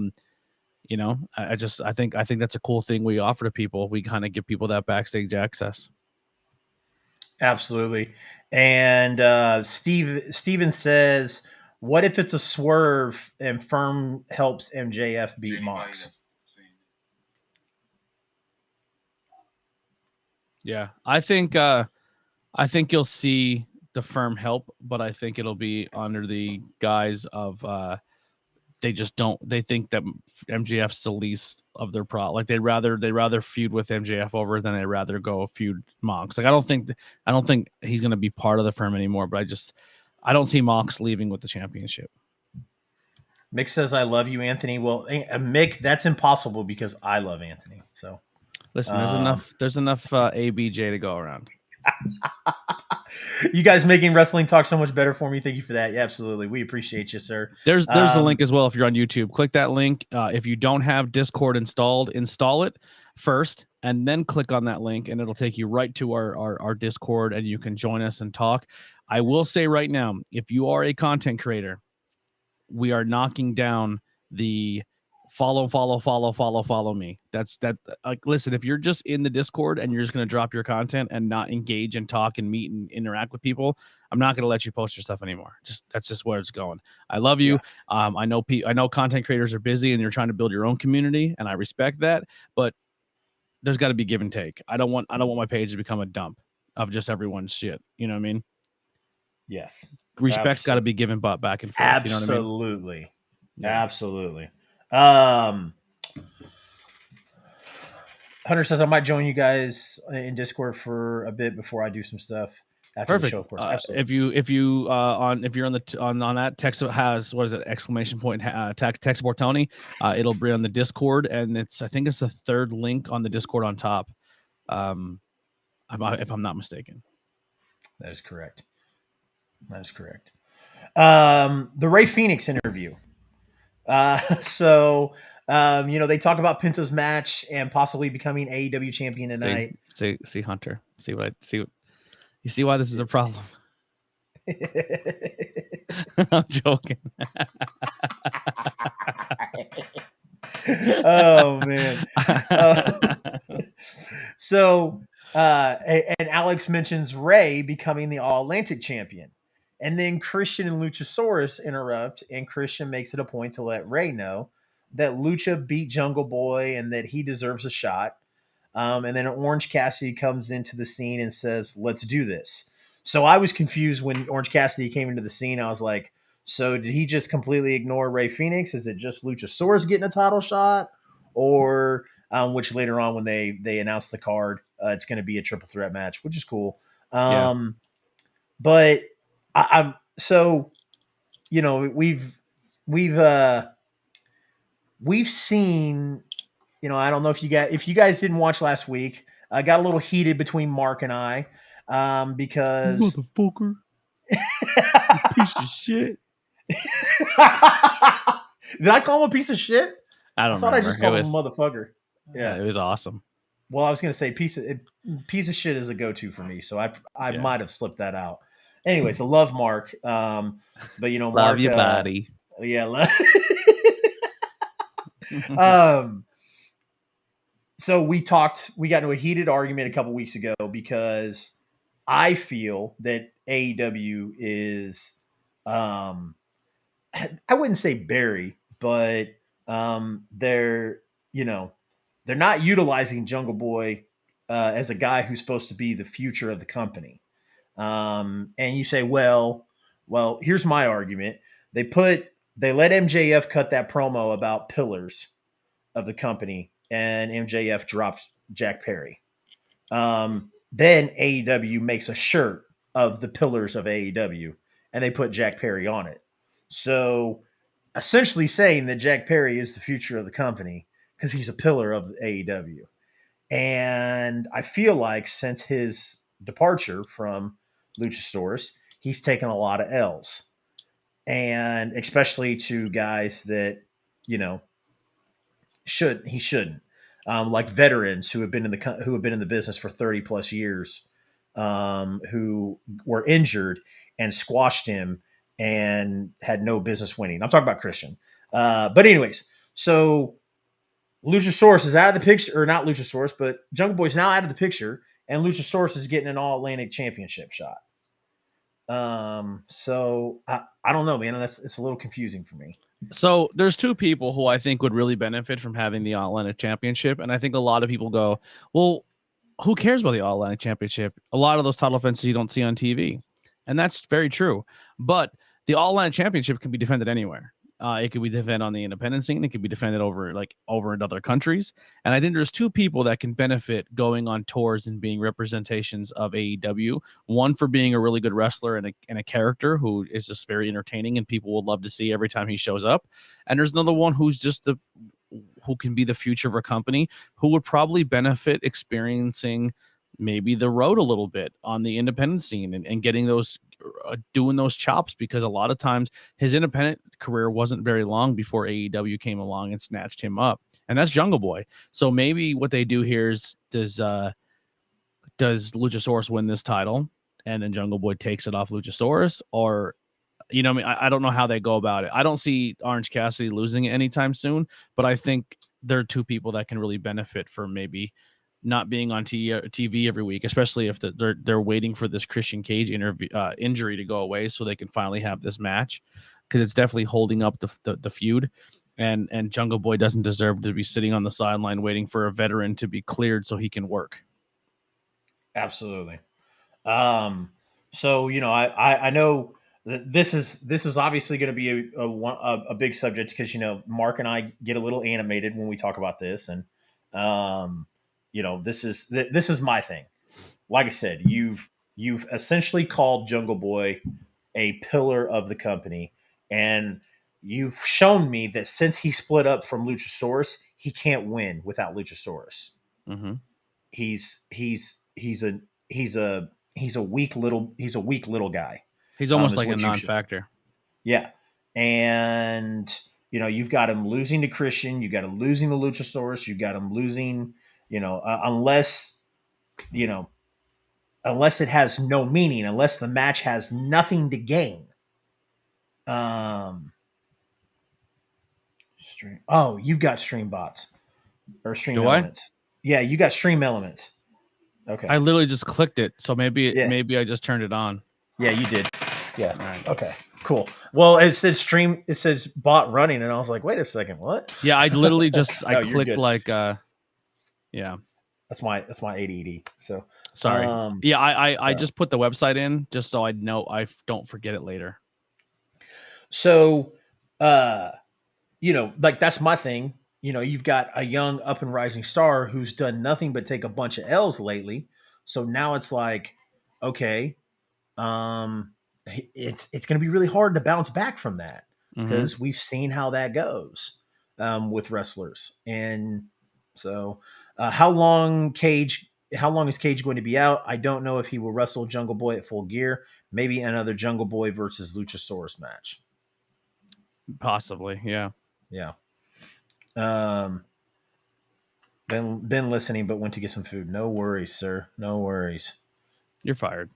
think that's a cool thing we offer to people. We kind of give people that backstage access. Absolutely. And Steven says, what if it's a swerve and Firm helps MJF beat Mox? Yeah, I think you'll see the Firm help, but I think it'll be under the guise of they think that MJF's the least of their pro. Like they'd rather feud with MJF over than they'd rather go feud Mox. Like I don't think he's gonna be part of the Firm anymore, but I don't see Mox leaving with the championship. Mick says, I love you, Anthony. Well, Mick, that's impossible because I love Anthony. So listen, there's enough ABJ to go around. You guys making wrestling talk so much better for me. Thank you for that. Yeah, absolutely. We appreciate you, sir. There's the link as well. If you're on YouTube, click that link. If you don't have Discord installed, install it first and then click on that link and it'll take you right to our Discord and you can join us and talk. I will say right now, if you are a content creator, we are knocking down the follow me. That's that. Listen, if you're just in the Discord and you're just going to drop your content and not engage and talk and meet and interact with people, I'm not going to let you post your stuff anymore. That's just where it's going. I love you. Yeah. I know content creators are busy and you're trying to build your own community, and I respect that, but there's got to be give and take. I don't want my page to become a dump of just everyone's shit. You know what I mean? Yes. Respect's got to be given back and forth. Absolutely. You know what I mean? Absolutely. Hunter says I might join you guys in Discord for a bit before I do some stuff after Perfect. the show, of course. Absolutely. If you're on that text has what is it, exclamation point text support Tony, it'll be on the Discord, and I think it's the third link on the Discord on top. If I'm not mistaken. That is correct. The Ray Phoenix interview. They talk about Penta's match and possibly becoming AEW champion tonight. See Hunter. See you see why this is a problem. I'm joking. Oh man. And Alex mentions Ray becoming the All Atlantic champion. And then Christian and Luchasaurus interrupt, and Christian makes it a point to let Ray know that Lucha beat Jungle Boy and that he deserves a shot. And then Orange Cassidy comes into the scene and says, let's do this. So I was confused when Orange Cassidy came into the scene. I was like, so did he just completely ignore Ray Phoenix? Is it just Luchasaurus getting a title shot? or which later on when they announce the card, it's going to be a triple threat match, which is cool. Yeah. But I'm so we've we've seen, I don't know if you guys didn't watch last week. I got a little heated between Mark and I because Motherfucker. Piece of shit. Did I call him a piece of shit? I I don't thought remember. I just called him a motherfucker. Yeah. It was awesome. Well, I was gonna say piece of shit is a go-to for me, so I might have slipped that out. Anyways, I love Mark, but Love Mark, your body. yeah. So we got into a heated argument a couple weeks ago because I feel that AEW is, I wouldn't say bury, but they're they're not utilizing Jungle Boy as a guy who's supposed to be the future of the company. And you say, well, here's my argument. They let MJF cut that promo about pillars of the company, and MJF drops Jack Perry. Then AEW makes a shirt of the pillars of AEW, and they put Jack Perry on it. So essentially saying that Jack Perry is the future of the company because he's a pillar of AEW. And I feel like since his departure from Luchasaurus, he's taken a lot of L's. And especially to guys that, he shouldn't. Like veterans who have been in the business for 30 plus years, who were injured and squashed him and had no business winning. I'm talking about Christian. But anyways, so Luchasaurus is out of the picture, or not Luchasaurus, but Jungle Boy's now out of the picture, and Luchasaurus is getting an All Atlantic Championship shot. So I don't know, man. It's a little confusing for me. So there's two people who I think would really benefit from having the All Atlantic Championship, and I think a lot of people go, well, who cares about the All Atlantic Championship? A lot of those title defenses you don't see on TV, and that's very true. But the All Atlantic Championship can be defended anywhere. It could be defended on the independent scene. It could be defended over in other countries. And I think there's two people that can benefit going on tours and being representations of AEW. One for being a really good wrestler and a character who is just very entertaining and people will love to see every time he shows up. And there's another one who's just who can be the future of a company, who would probably benefit experiencing maybe the road a little bit on the independent scene and getting those doing those chops, because a lot of times his independent career wasn't very long before AEW came along and snatched him up, and that's Jungle Boy. So maybe what they do here is does Luchasaurus win this title and then Jungle Boy takes it off Luchasaurus, or I don't know how they go about it. I don't see Orange Cassidy losing it anytime soon, but I think there are two people that can really benefit from maybe not being on TV every week, especially if they're waiting for this Christian Cage injury to go away so they can finally have this match, because it's definitely holding up the feud. And Jungle Boy doesn't deserve to be sitting on the sideline waiting for a veteran to be cleared so he can work. Absolutely. So I know that this is obviously going to be a big subject, because Mark and I get a little animated when we talk about this, and this is my thing. Like I said, you've essentially called Jungle Boy a pillar of the company, and you've shown me that since he split up from Luchasaurus, he can't win without Luchasaurus. Mm-hmm. He's a weak little guy. He's almost like a non-factor. Yeah, and you've got him losing to Christian, you got him losing to Luchasaurus, you got him losing. Unless it has no meaning, unless the match has nothing to gain. You've got stream bots or stream elements. Yeah, you got stream elements. Okay. I literally just clicked it, so maybe I just turned it on. Yeah, you did. Yeah. All right. Okay. Cool. Well, it said stream. It says bot running, and I was like, wait a second, what? Yeah, I literally just I clicked yeah. That's my ADD. So sorry. I just put the website in just so I know I don't forget it later. So, that's my thing. you've got a young up and rising star who's done nothing but take a bunch of L's lately. So now it's like, okay, um, it's going to be really hard to bounce back from that Mm-hmm. because we've seen how that goes with wrestlers. And so, How long is Cage going to be out? I don't know if he will wrestle Jungle Boy at Full Gear. Maybe another Jungle Boy versus Luchasaurus match. Possibly, yeah. Yeah. Um, been listening, but went to get some food. No worries, sir. No worries. You're fired.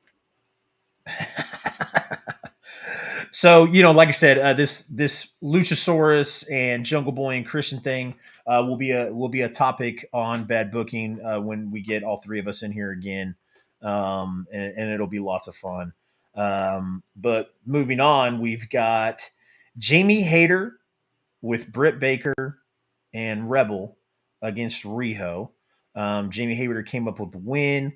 So like I said, this Luchasaurus and Jungle Boy and Christian thing will be a topic on bad booking when we get all three of us in here again, and it'll be lots of fun. But moving on, we've got Jamie Hayter with Britt Baker and Rebel against Riho. Jamie Hayter came up with the win.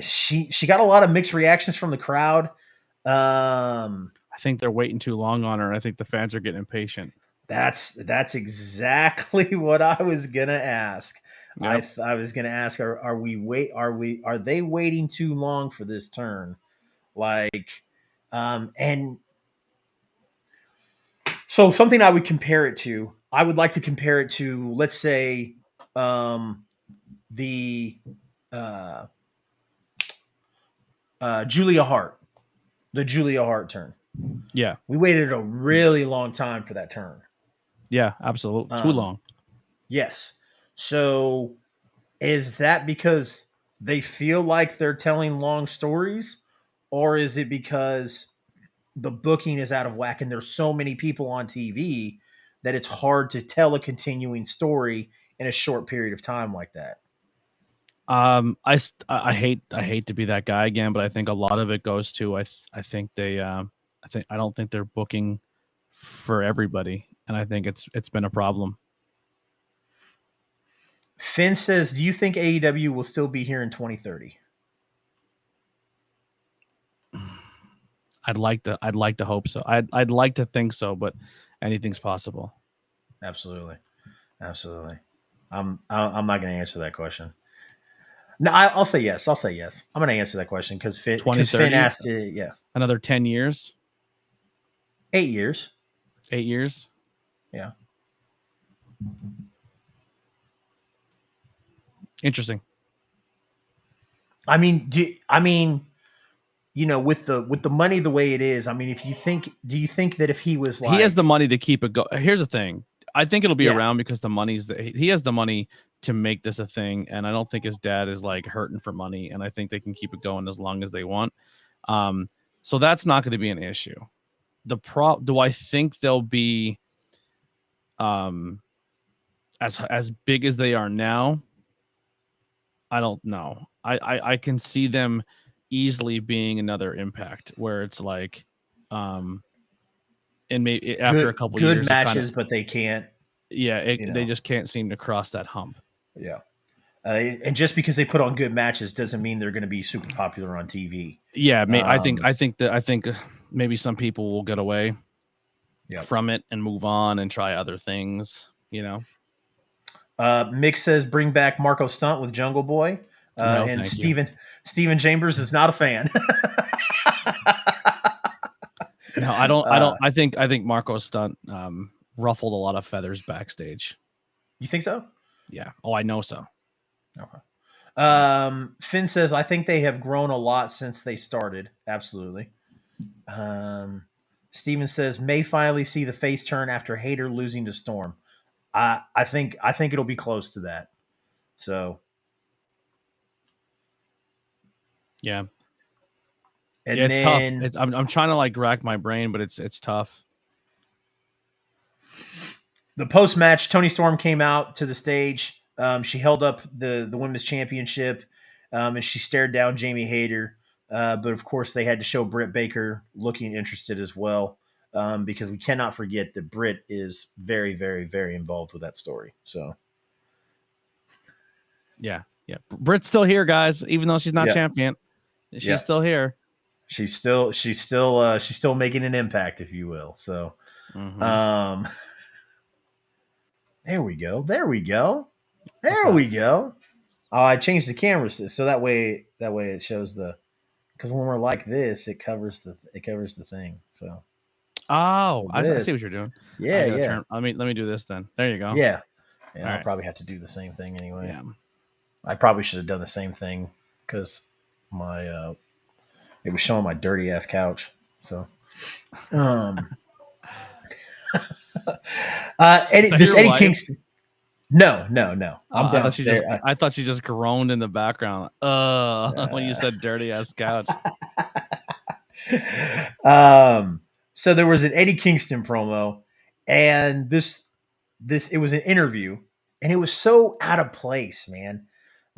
She got a lot of mixed reactions from the crowd. I think they're waiting too long on her. I think the fans are getting impatient. That's exactly what I was gonna ask. Yep. I was gonna ask, are they waiting too long for this turn? Like, and so something I would compare it to, I would like to compare it to, let's say, the uh, Julia Hart, the Julia Hart turn. Yeah. We waited a really long time for that turn. Yeah, absolutely. Too long. Yes. So is that because they feel like they're telling long stories, or is it because the booking is out of whack and there's so many people on TV that it's hard to tell a continuing story in a short period of time like that? I hate to be that guy again, but I think a lot of it goes to I think I don't think they're booking for everybody, and I think it's been a problem. Finn says, "Do you think AEW will still be here in 2030?" I'd like to hope so. I'd like to think so, but anything's possible. Absolutely, absolutely. I'm not going to answer that question. No, I'll say yes. I'll say yes. I'm going to answer that question because Finn asked it. Yeah, Another 10 years, 8 years. 8 years. Yeah. Interesting. I mean, with the money the way it is, I mean, do you think that if he was like, he has the money to keep it going? Here's the thing. I think it'll be Yeah. around because he has the money to make this a thing, and I don't think his dad is like hurting for money, and I think they can keep it going as long as they want. So that's not going to be an issue. Do I think they'll be as big as they are now? I don't know. I can see them easily being another Impact where it's like and maybe after a couple good years matches, but they can't. they just can't seem to cross that hump. Yeah. And just because they put on good matches doesn't mean they're going to be super popular on TV. Yeah, I think maybe some people will get away from it and move on and try other things, Mick says bring back Marco Stunt with Jungle Boy. No, and thank Steven Chambers is not a fan. No, I don't. I think Marco Stunt ruffled a lot of feathers backstage. You think so? Yeah. Oh, I know so. Okay. Finn says, I think they have grown a lot since they started. Absolutely. Steven says, may finally see the face turn after Hayter losing to Storm. I think it'll be close to that. So. Yeah. And it's tough. I'm trying to like rack my brain, but it's tough. The post match, Toni Storm came out to the stage. She held up the women's championship, and she stared down Jamie Hayter. But of course, they had to show Britt Baker looking interested as well, because we cannot forget that Britt is very, very, very involved with that story. So, yeah. Britt's still here, guys, even though she's not champion. She's still here. She's still making an impact, if you will. So, There we go. There we go. What's There that? we go. Oh, I changed the camera so that way it shows the, because when we're like this, it covers the thing. So Oh, I see this, what you're doing. I yeah, gotta yeah, turn. Let me do this then. There you go. yeah, All yeah. I'll right. probably have to do the same thing anyway. Yeah. I probably should have done the same thing because my it was showing my dirty ass couch. So um Is that your Eddie wife? Kingston. No, no, no. I'm I thought she just. downstairs. I thought she just groaned in the background. When you said dirty ass couch. So there was an Eddie Kingston promo, and this it was an interview, and it was so out of place, man.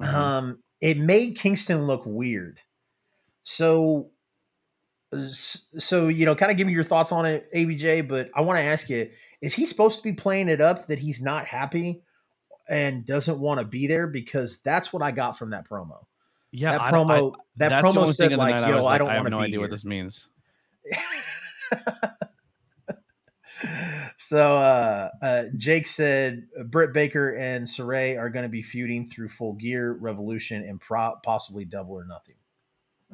Mm-hmm. It made Kingston look weird. So kind of give me your thoughts on it, ABJ. But I want to ask you: is he supposed to be playing it up that he's not happy and doesn't want to be there? Because that's what I got from that promo. Yeah, That I don't. promo that That's the promo only thing said of the night like, I "Yo, was I like, don't I have want to no be idea what here." this means. So Jake said Britt Baker and Saray are going to be feuding through Full Gear, Revolution, and possibly Double or Nothing.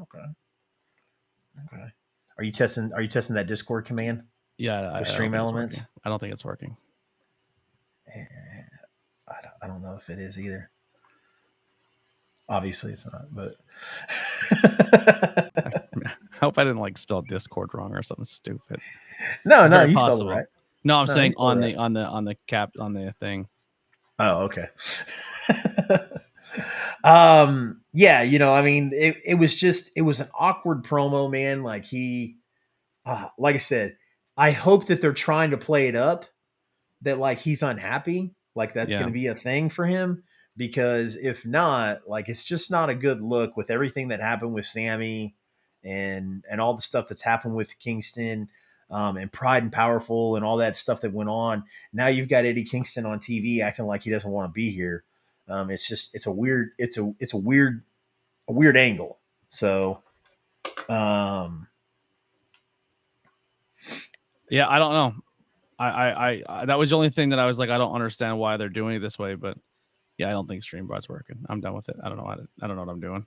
Okay. Okay. Are you testing that Discord command Yeah, with I don't Stream think it's Elements? working. I don't think it's working. Eh, I don't know if it is either. Obviously, it's not. But I hope I didn't like spell Discord wrong or something stupid. no, It's no, very you spelled it possible. right. No, I'm No, you saying spelled it right. on the cap on the thing. Oh, okay. Yeah, I mean, it was just it was an awkward promo, man. Like like I said, I hope that they're trying to play it up that like he's unhappy, like that's going Yeah. to be a thing for him. Because if not, like it's just not a good look with everything that happened with Sammy and all the stuff that's happened with Kingston, and Pride and Powerful and all that stuff that went on. Now you've got Eddie Kingston on TV acting like he doesn't want to be here. It's just it's a weird angle. So Yeah, I don't know. I that was the only thing that I was like, I don't understand why they're doing it this way, but yeah, I don't think StreamBot's working. I'm done with it. I don't know. I don't know what I'm doing.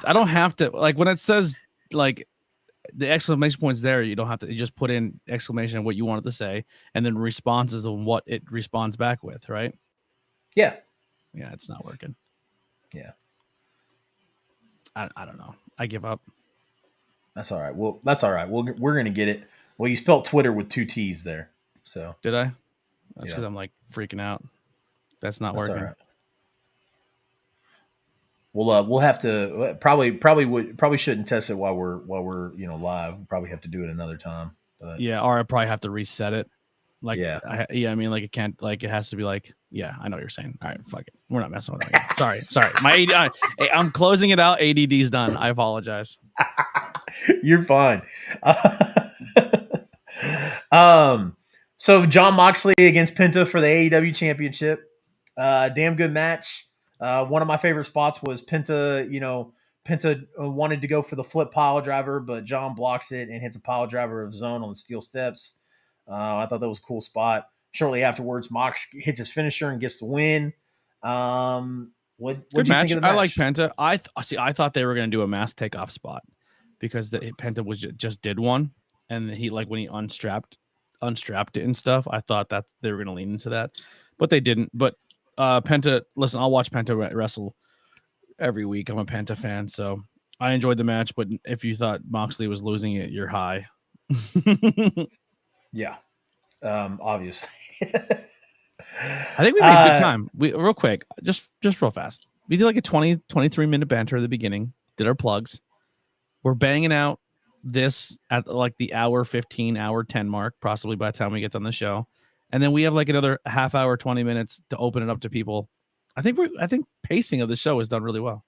I don't have to like when it says like the exclamation point's there. You don't have to. You just put in exclamation what you wanted to say, and then responses on what it responds back with. Right? yeah, Yeah, it's not working. yeah, I don't know. I give up. that's all right. Well, that's all right. We're gonna get it. Well, you spelled Twitter with two T's there, so Did I? That's because yeah, I'm like freaking out. That's not that's all working. right. We'll have to probably shouldn't test it while we're live. We'll probably have to do it another time. But Yeah, or I probably have to reset it. Like, yeah, yeah, I mean, like it can't, like it has to be like, yeah, I know what you're saying. All right, fuck it, we're not messing with it. Again. Sorry. My hey, I'm closing it out. ADD's done. I apologize. you're fine. um, so John Moxley against Penta for the AEW Championship. Damn good match. One of my favorite spots was Penta. Penta wanted to go for the flip pile driver, but John blocks it and hits a pile driver of zone on the steel steps. I thought that was a cool spot. Shortly afterwards, Mox hits his finisher and gets the win. What Good do you think match. of the I like match? Penta. I thought they were gonna do a mass takeoff spot because Penta was just did one, and he like when he unstrapped it and stuff. I thought that they were gonna lean into that, but they didn't. But Penta, listen, I'll watch Penta wrestle every week. I'm a Penta fan, so I enjoyed the match. But if you thought Moxley was losing it, you're high. Yeah, obviously. I think we made good time. We real quick, just real fast. We did like a 23 minute banter at the beginning. Did our plugs. We're banging out this at like the hour 15, hour 10 mark, possibly by the time we get done the show. And then we have like another half hour, 20 minutes to open it up to people. I think pacing of the show is done really well.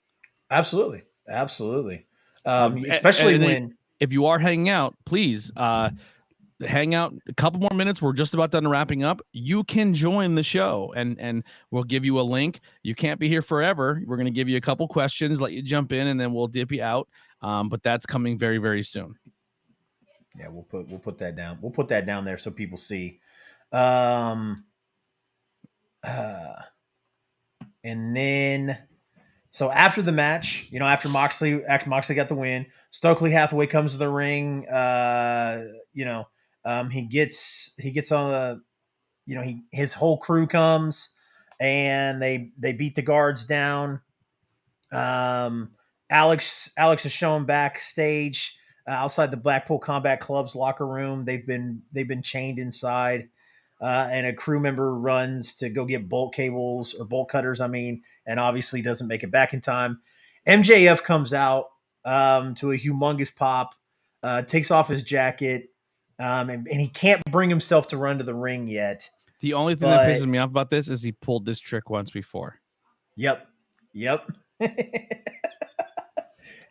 Absolutely, absolutely. Especially And then when if you are hanging out, please hang out a couple more minutes. We're just about done wrapping up. You can join the show and we'll give you a link. You can't be here forever. We're going to give you a couple questions, let you jump in, and then we'll dip you out. But that's coming very, very soon. yeah, we'll put that down. We'll put that down there so people see. Um, uh, and then so after the match, after Moxley got the win, Stokely Hathaway comes to the ring. He gets on the his whole crew comes, and they beat the guards down. Um, Alex is shown backstage outside the Blackpool Combat Club's locker room. They've been chained inside, and a crew member runs to go get bolt cables or bolt cutters. I mean, and obviously doesn't make it back in time. MJF comes out to a humongous pop, takes off his jacket, and he can't bring himself to run to the ring yet. The only thing that pisses me off about this is he pulled this trick once before. Yep.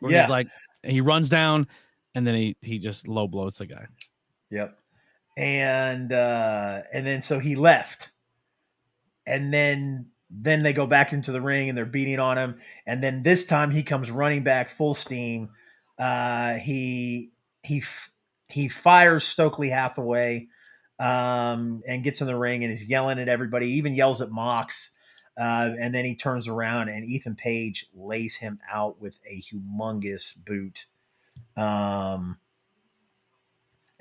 Where he's like, he runs down, and then he just low blows the guy. Yep. And then so he left, and then they go back into the ring and they're beating on him, and then this time he comes running back full steam. He fires Stokely Hathaway, and gets in the ring and is yelling at everybody. Even yells at Mox. And then he turns around and Ethan Page lays him out with a humongous boot. And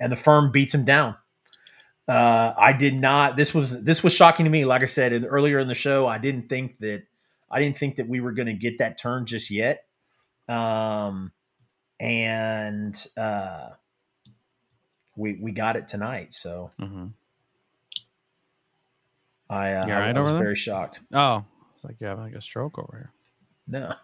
the Firm beats him down. I did not. This was shocking to me. Like I said earlier in the show, I didn't think that we were going to get that turn just yet. We got it tonight. So. Mm-hmm. I was very shocked. Oh, it's like you're having like a stroke over here. No.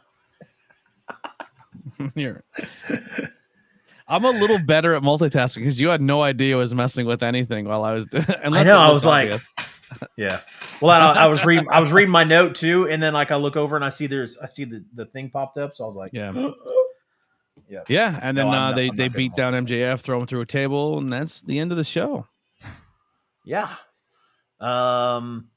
I'm a little better at multitasking because you had no idea I was messing with anything while I was doing. I know. I was obvious. Like, yeah. Well, I was reading my note too, and then like I look over and I see the thing popped up, so I was like, yeah. Yeah. And then they beat down MJF, throw him through a table, and that's the end of the show. Yeah. When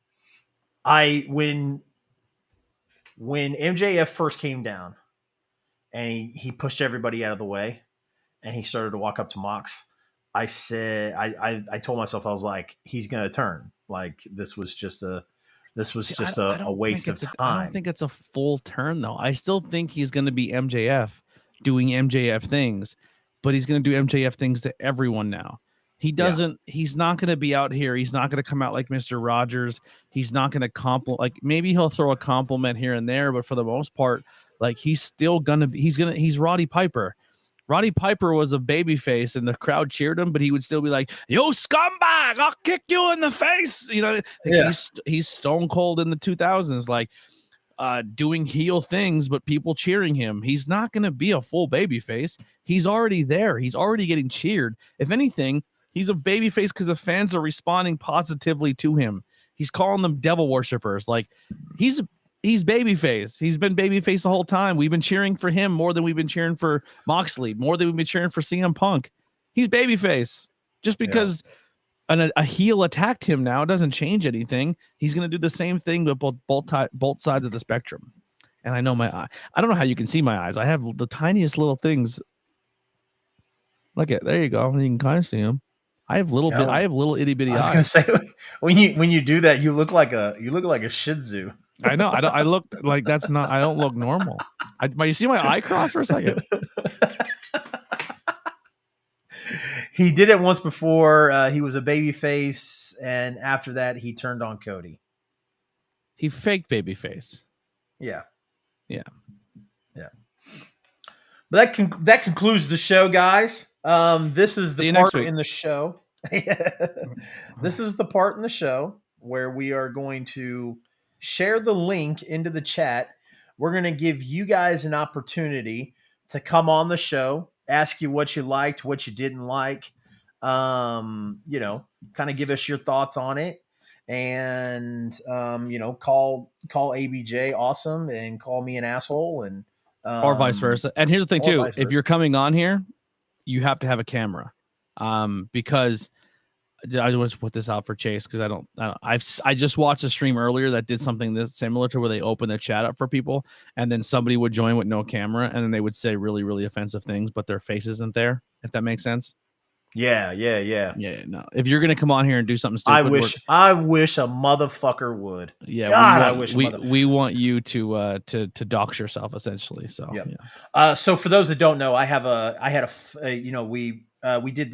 MJF first came down and he pushed everybody out of the way and he started to walk up to Mox, I said, I told myself, I was like, he's going to turn. Like this was just a waste of time. I don't think it's a full turn though. I still think he's going to be MJF doing MJF things, but he's going to do MJF things to everyone now. He doesn't. Yeah. He's not going to be out here. He's not going to come out like Mr. Rogers. He's not going to compliment. Like maybe he'll throw a compliment here and there, but for the most part, like he's still gonna be. He's Roddy Piper. Roddy Piper was a babyface, and the crowd cheered him, but he would still be like, "Yo, scumbag! I'll kick you in the face." He's Stone Cold in the 2000s, like doing heel things, but people cheering him. He's not going to be a full babyface. He's already there. He's already getting cheered. If anything. He's a babyface because the fans are responding positively to him. He's calling them devil worshippers. Like he's babyface. He's been babyface the whole time. We've been cheering for him more than we've been cheering for Moxley, more than we've been cheering for CM Punk. He's babyface. Just because a heel attacked him now doesn't change anything. He's going to do the same thing with both sides of the spectrum. And I know my eye. I don't know how you can see my eyes. I have the tiniest little things. Look at there you go. You can kind of see them. I have little itty bitty eyes. I was gonna say when you do that, you look like a Shih Tzu. I know. I look like that's not. I don't look normal. You see my eye cross for a second. He did it once before. He was a baby face, and after that, he turned on Cody. He faked baby face. Yeah. But that concludes the show, guys. This is the part in the show. This is the part in the show where we are going to share the link into the chat. We're going to give you guys an opportunity to come on the show, ask you what you liked, what you didn't like, kind of give us your thoughts on it, and call ABJ awesome and call me an asshole, and or vice versa. And here's the thing too: if you're coming on here, you have to have a camera, because I want to put this out for Chase because I just watched a stream earlier that did something that's similar to where they open the chat up for people, and then somebody would join with no camera, and then they would say really, really offensive things, but their face isn't there. If that makes sense. Yeah. Yeah, no. If you're gonna come on here and do something I stupid, wish a motherfucker would. yeah, God, I wish a mother. we want you to dox yourself essentially. So Yep. yeah. So for those that don't know, I had we did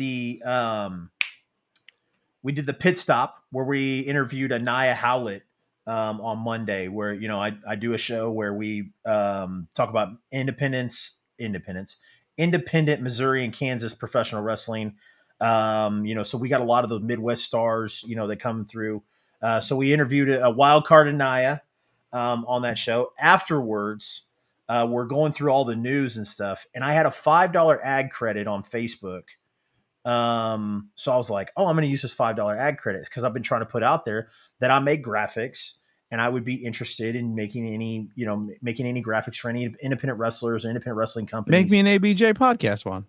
the pit stop where we interviewed Anaya Howlett on Monday, where I do a show where we talk about independent Missouri and Kansas professional wrestling. So we got a lot of the Midwest stars, that come through. So we interviewed a wild card Anaya on that show. Afterwards, we're going through all the news and stuff, and I had a $5 ad credit on Facebook. So I was like, oh, I'm going to use this $5 ad credit because I've been trying to put out there that I make graphics and I would be interested in making any graphics for any independent wrestlers or independent wrestling companies. Make me an ABJ podcast one.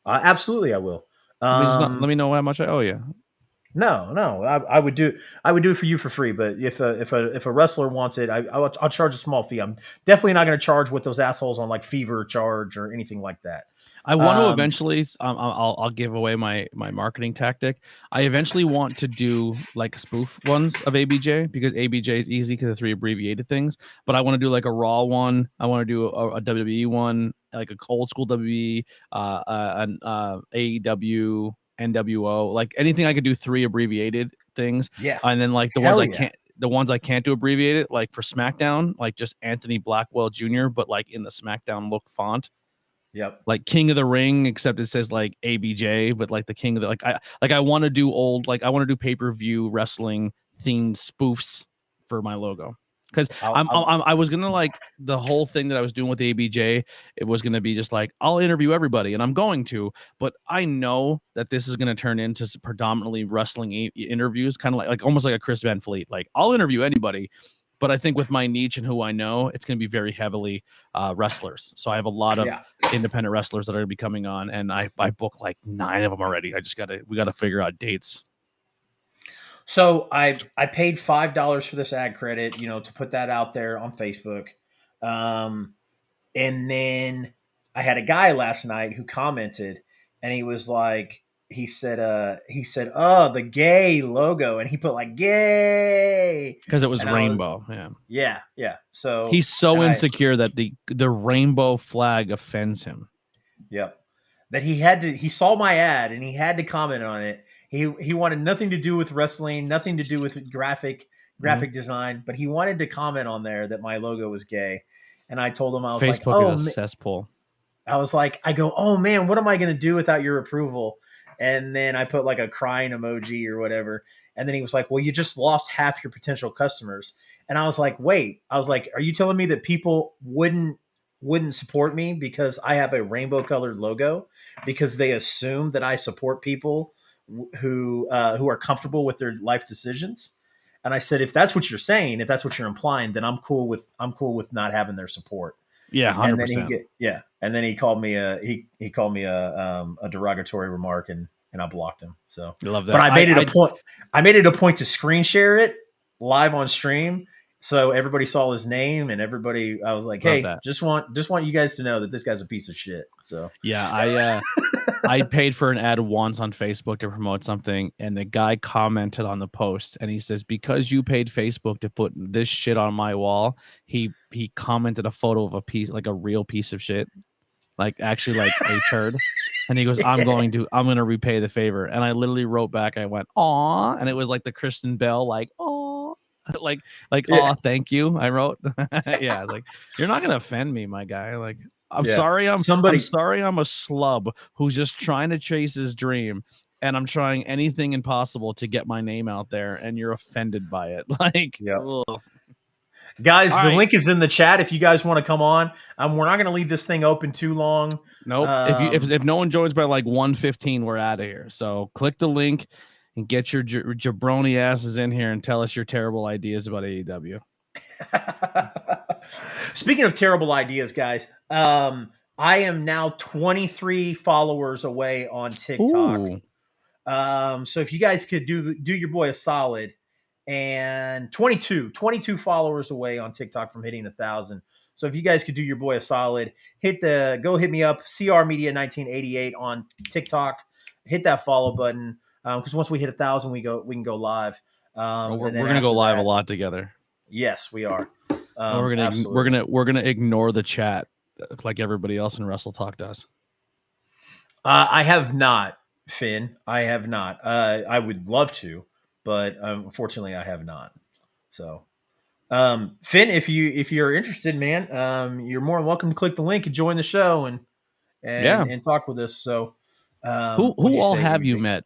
Absolutely, I will. Let me know how much I owe you. No, I would do it for you for free. But if a wrestler wants it, I'll charge a small fee. I'm definitely not going to charge what those assholes on like Fever charge or anything like that. I want to eventually. I'll give away my marketing tactic. I eventually want to do like spoof ones of ABJ because ABJ is easy because of 3 abbreviated things. But I want to do like a Raw one. I want to do a WWE one, like a old school WWE, an AEW, NWO, like anything I could do 3 abbreviated things. Yeah, and then like the ones I can't do abbreviated, like for SmackDown, like just Anthony Blackwell Jr., but like in the SmackDown look font. Yep. Like King of the Ring, except it says like ABJ, but like the King of the I want to do I want to do pay-per-view wrestling themed spoofs for my logo. Because I was gonna like the whole thing that I was doing with ABJ, it was gonna be just like I'll interview everybody, and I'm going to, but I know that this is gonna turn into predominantly wrestling interviews, kind of like almost like a Chris Van Fleet. Like I'll interview anybody, but I think with my niche and who I know, it's going to be very heavily wrestlers. So I have a lot of independent wrestlers that are going to be coming on, and I booked like 9 of them already. We got to figure out dates. So I paid $5 for this ad credit, to put that out there on Facebook. And then I had a guy last night who commented, and he was like, he said, oh, the gay logo, and he put like gay because it was rainbow. Yeah. So he's so insecure that the rainbow flag offends him. Yep. That he saw my ad and he had to comment on it. He wanted nothing to do with wrestling, nothing to do with graphic design, but he wanted to comment on there that my logo was gay. And I told him, I was Facebook like, is a cesspool. I was like, oh man, what am I going to do without your approval? And then I put like a crying emoji or whatever. And then he was like, well, you just lost half your potential customers. And I was like, wait, are you telling me that people wouldn't support me because I have a rainbow colored logo because they assume that I support people who are comfortable with their life decisions? And I said, if that's what you're saying, if that's what you're implying, then I'm cool with not having their support. Yeah, 100%. And then he called me a derogatory remark, and I blocked him. So I love that. But I made it a point to screen share it live on stream, so everybody saw his name, and I was like, hey, just want you guys to know that this guy's a piece of shit. So yeah, I paid for an ad once on Facebook to promote something, and the guy commented on the post, and he says, because you paid Facebook to put this shit on my wall, he commented a photo of a piece, like a real piece of shit, like actually like a turd. And he goes, I'm going to repay the favor. And I literally wrote back, I went, aw, and it was like the Kristen Bell, like, aw, like, aw, thank you. I wrote, yeah, like, you're not gonna offend me, my guy. Like, I'm sorry, I'm sorry, I'm a slub who's just trying to chase his dream, and I'm trying anything impossible to get my name out there, and you're offended by it. Like, guys, the link is in the chat if you guys want to come on. We're not going to leave this thing open too long. Nope. If no one joins by like 1:15, we're out of here. So click the link and get your jabroni asses in here and tell us your terrible ideas about AEW. Speaking of terrible ideas, guys, I am now 23 followers away on TikTok. So if you guys could do your boy a solid, and 22 followers away on TikTok from hitting 1,000. So if you guys could do your boy a solid, go hit me up, CR Media 1988 on TikTok. hit that follow button because once we hit 1,000, we can go live. We're And then gonna go after live that, a lot together. yes, we are. And Absolutely. we're gonna ignore the chat like everybody else in Wrestle Talk does. I have not, Finn. I have not. I would love to, but unfortunately, I have not. So, Finn, if you're interested, man, you're more than welcome to click the link and join the show Yeah. and talk with us. So, what'd Who you all say? What have do you you think? met?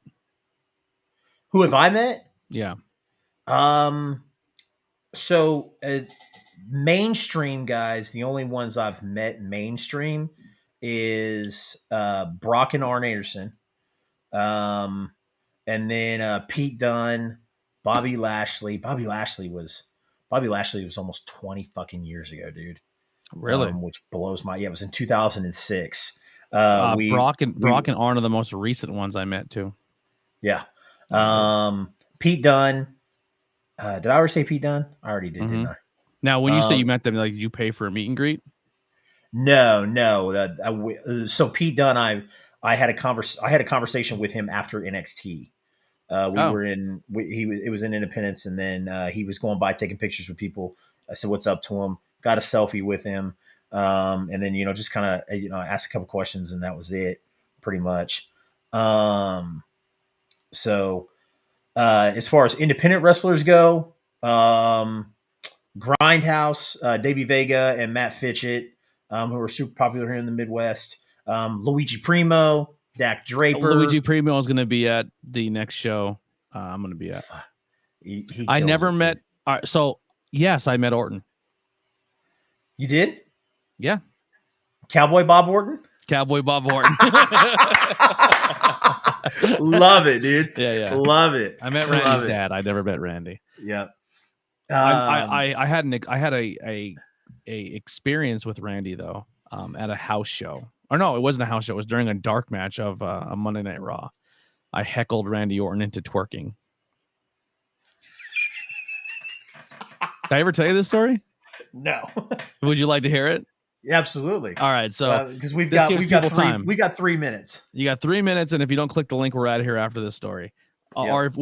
Who have I met? Yeah. Um, so mainstream guys, the only ones I've met mainstream is Brock and Arn Anderson. Um, and then Pete Dunne, Bobby Lashley. Bobby Lashley was almost 20 fucking years ago, dude. Really? Which blows my yeah. It was in 2006. We Brock and Arn are the most recent ones I met too. yeah. Pete Dunne. Did I already say Pete Dunne? I already did, didn't I? Now, when you say you met them, like, did you pay for a meet and greet? No. So Pete Dunne, I had a conversation with him after NXT. It was in Independence, and then he was going by taking pictures with people. I said what's up to him, got a selfie with him, and then just kind of asked a couple questions, and that was it, pretty much. So as far as independent wrestlers go, Grindhouse, Davey Vega, and Matt Fitchett, who are super popular here in the Midwest. Luigi Primo, Dak Draper. Luigi Primo is going to be at the next show. I'm going to be at. I never met. So yes, I met Orton. You did? Yeah. Cowboy Bob Orton. Cowboy Bob Orton. Love it, dude. Yeah. Love it. I met Randy's dad. I never met Randy. Yep. I had a experience with Randy though, at a house show. Or no, it wasn't a house show. It was during a dark match of a Monday Night Raw. I heckled Randy Orton into twerking. Did I ever tell you this story? No. Would you like to hear it? Absolutely. All right, so because we've got 3 minutes. You got 3 minutes, and if you don't click the link, we're out of here after this story. Yep. Or if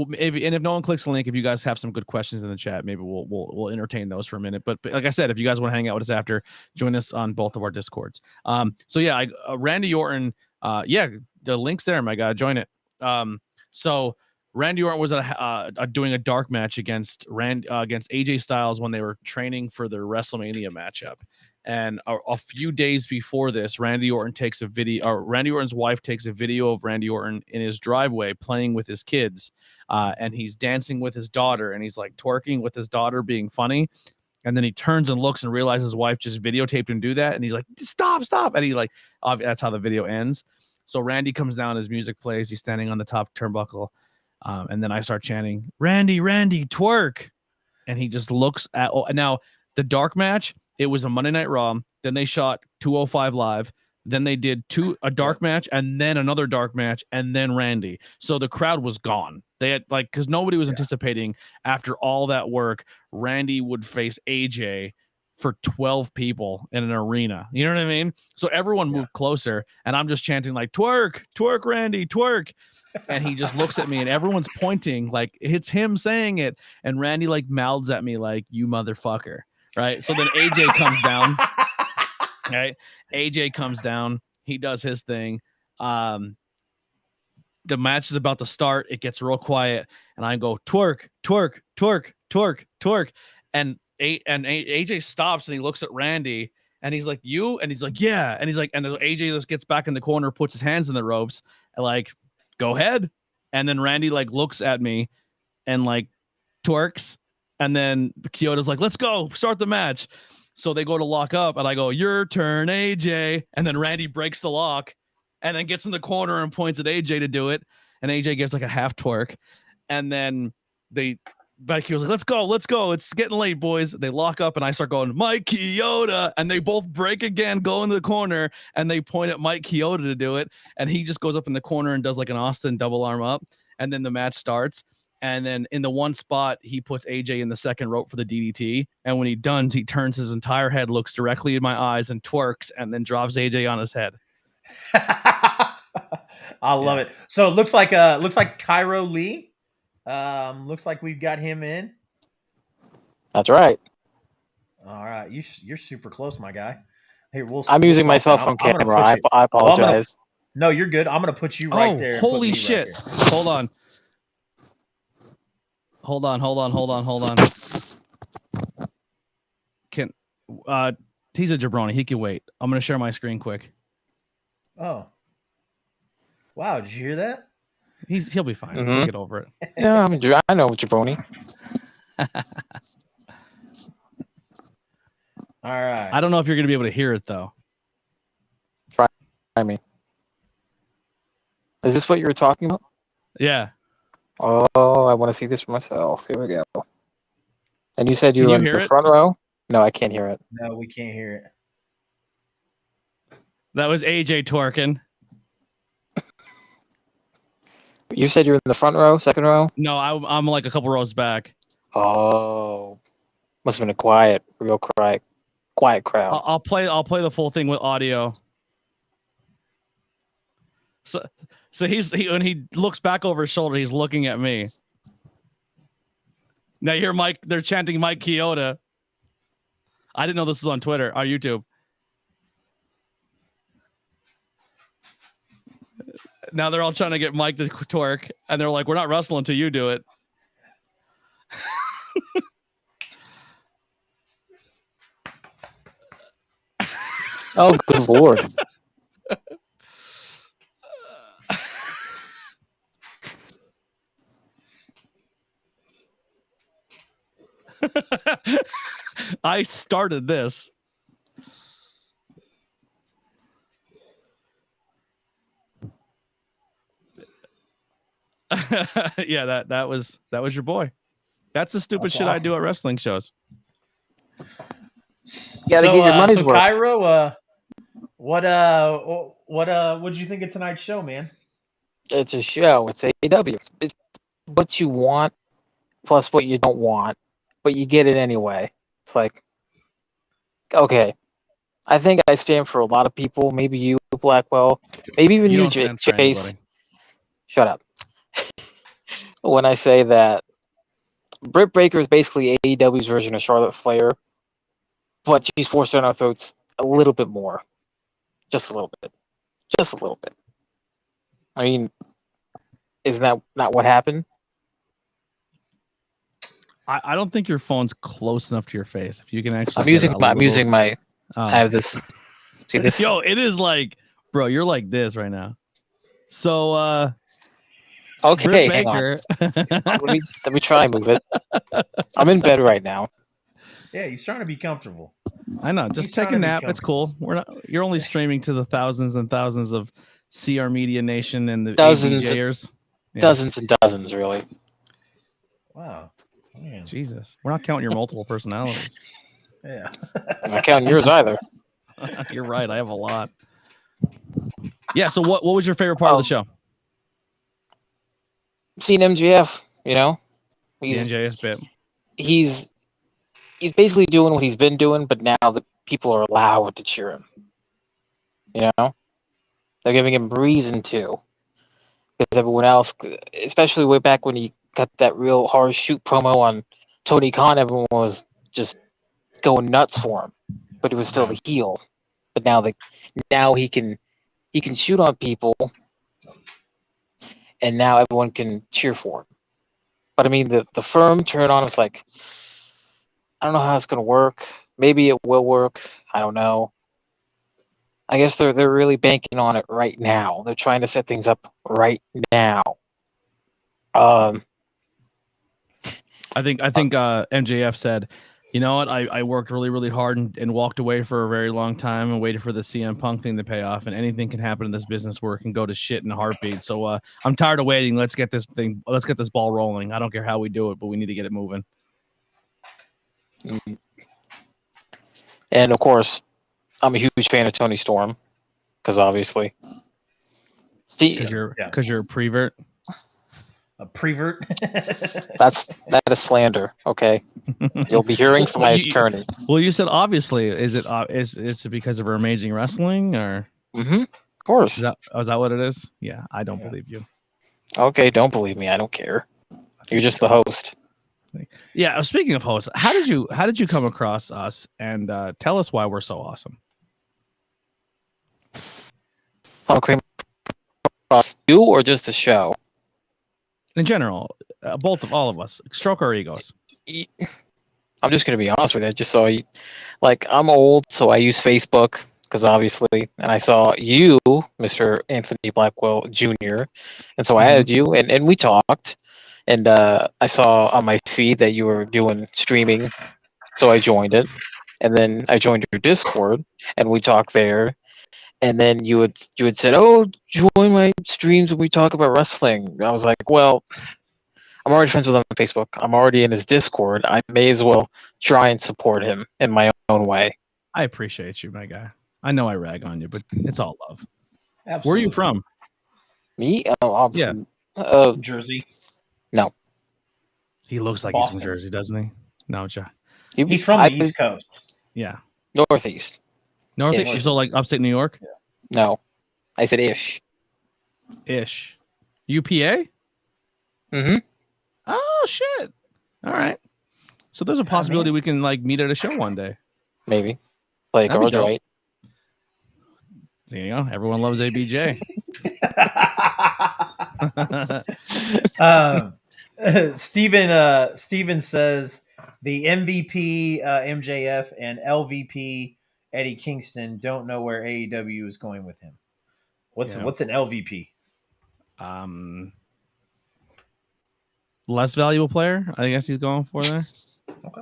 no one clicks the link, if you guys have some good questions in the chat, maybe we'll entertain those for a minute. But like I said, if you guys want to hang out with us after, join us on both of our Discords. So yeah, Randy Orton. Yeah, the link's there, my guy. Join it. So Randy Orton was doing a dark match against AJ Styles when they were training for their WrestleMania matchup. And a few days before this, Randy Orton's wife takes a video of Randy Orton in his driveway playing with his kids. And he's dancing with his daughter, and he's like twerking with his daughter, being funny. And then he turns and looks and realizes his wife just videotaped him do that. And he's like, stop. And he that's how the video ends. So Randy comes down, his music plays. He's standing on the top turnbuckle. And then I start chanting, Randy, twerk. And he just looks at, now the dark match, it was a Monday Night Raw. Then they shot 205 Live. Then they did a dark match, and then another dark match, and then Randy. So the crowd was gone. They had because nobody was anticipating after all that work, Randy would face AJ for 12 people in an arena. You know what I mean? So everyone moved closer, and I'm just chanting like, twerk, Randy, twerk. And he just looks at me, and everyone's pointing like it's him saying it. And Randy like mouths at me like, you motherfucker. Right. So then AJ comes down. Right. AJ comes down. He does his thing. The match is about to start. It gets real quiet. And I go, twerk. And AJ stops and he looks at Randy and he's like, you? And he's like, yeah. And he's like, and AJ just gets back in the corner, puts his hands in the ropes and like, go ahead. And then Randy like looks at me and like twerks. And then Kyoto's like, let's go, start the match. So they go to lock up, and I go, your turn, AJ. And then Randy breaks the lock and then gets in the corner and points at AJ to do it. And AJ gives like a half twerk. And then Kyoto's like, let's go. It's getting late, boys. They lock up, and I start going, Mike Chioda. And they both break again, go into the corner, and they point at Mike Chioda to do it. And he just goes up in the corner and does like an Austin double arm up. And then the match starts. And then in the one spot, he puts AJ in the second rope for the DDT. And when he does, he turns his entire head, looks directly in my eyes, and twerks, and then drops AJ on his head. I love it. So it looks like Cairo Lee. Looks like we've got him in. That's right. All right, you're super close, my guy. Here, I'm we'll using swap myself that. on I'm gonna camera. put you. I apologize. No, you're good. I'm gonna put you right there. And Holy put me shit! Right here. Hold on. Hold on. Can he's a jabroni. He can wait. I'm gonna share my screen quick. Oh. Wow, did you hear that? He'll be fine. Mm-hmm. He'll get over it. Yeah, I know jabroni. All right. I don't know if you're gonna be able to hear it though. Try me. Is this what you were talking about? Yeah. Oh, I want to see this for myself. Here we go. And you said you were in the front row? No, I can't hear it. No, we can't hear it. That was AJ twerking. You said you're in the front row, second row? No, I'm like a couple rows back. Oh, must have been a real quiet crowd. I'll play the full thing with audio. So when he looks back over his shoulder, he's looking at me. Now you hear Mike. They're chanting Mike Chioda. I didn't know this was on Twitter or YouTube. Now they're all trying to get Mike to twerk, and they're like, "We're not wrestling until you do it." Oh, good lord! I started this. Yeah, that was your boy. That's the stupid shit awesome. I do at wrestling shows. You gotta get your money's worth. Cairo, what did you think of tonight's show, man? It's a show. It's AEW. It's what you want plus what you don't want, but you get it anyway. It's like, okay, I think I stand for a lot of people. Maybe you, Blackwell. Maybe even you, Chase. Shut up. When I say that Britt Baker is basically AEW's version of Charlotte Flair, but she's forced down our throats a little bit more. Just a little bit. Just a little bit. I mean, isn't that not what happened? I don't think your phone's close enough to your face. If you can actually, I'm using my. I have this. See this? Yo, it is like, bro, you're like this right now. So, okay, hang on. let me try and move it. I'm in bed right now. Yeah, he's trying to be comfortable. I know. Just take a nap. It's cool. You're only streaming to the thousands and thousands of CR Media Nation and the ABJers. Dozens and dozens, really. Wow. Man. Jesus. We're not counting your multiple personalities. Yeah. I'm not counting yours either. You're right. I have a lot. Yeah. So what was your favorite part of the show? Seeing MJF, you know, the MJF bit. He's basically doing what he's been doing, but now the people are allowed to cheer him. You know, they're giving him reason to, because everyone else, especially way back when he got that real hard shoot promo on Tony Khan, everyone was just going nuts for him, but he was still the heel. But now he can shoot on people, and now everyone can cheer for him. But I mean, the firm turn on was like, I don't know how it's gonna work. Maybe it will work. I don't know. I guess they're really banking on it right now. They're trying to set things up right now. I think MJF said, you know what? I worked really, really hard and walked away for a very long time and waited for the CM Punk thing to pay off. And anything can happen in this business where it can go to shit in a heartbeat. So I'm tired of waiting. Let's get this ball rolling. I don't care how we do it, but we need to get it moving. And of course, I'm a huge fan of Tony Storm, because obviously, because you're a prevert. A prevert. that is slander. Okay, you'll be hearing from my attorney. Well, you said obviously. Is it because of her amazing wrestling, or? Mm-hmm. Of course. Is that what it is? Yeah, I don't believe you. Okay, don't believe me. I don't care. You're just the host. Yeah. Speaking of hosts, how did you come across us, and tell us why we're so awesome? Cream across you or just the show? In general, all of us, stroke our egos. I'm just gonna be honest with you. Just so I'm old, so I use Facebook because obviously, and I saw you, Mr. Anthony Blackwell Jr., and so I added you, and we talked, and I saw on my feed that you were doing streaming, so I joined it, and then I joined your Discord, and we talked there, and then you had said, "Oh, join my streams when we talk about wrestling." I was like, "Well, I'm already friends with him on Facebook. I'm already in his Discord. I may as well try and support him in my own way." I appreciate you, my guy. I know I rag on you, but it's all love. Absolutely. Where are you from? Me? Oh, I'm Yeah. from Jersey. no. He looks like Boston. he's from Jersey, doesn't he? No, He's from the East Coast. Yeah. Northeast. Northeast. So like upstate New York? Yeah. No. I said ish. Ish. UPA? Mm-hmm. Oh shit. All right. So there's a possibility we can like meet at a show one day. Maybe. Play cards right. There you go. Everyone loves ABJ. Steven says the MVP MJF and LVP Eddie Kingston don't know where AEW is going with him. What's an LVP? Less valuable player, I guess he's going for there. Okay.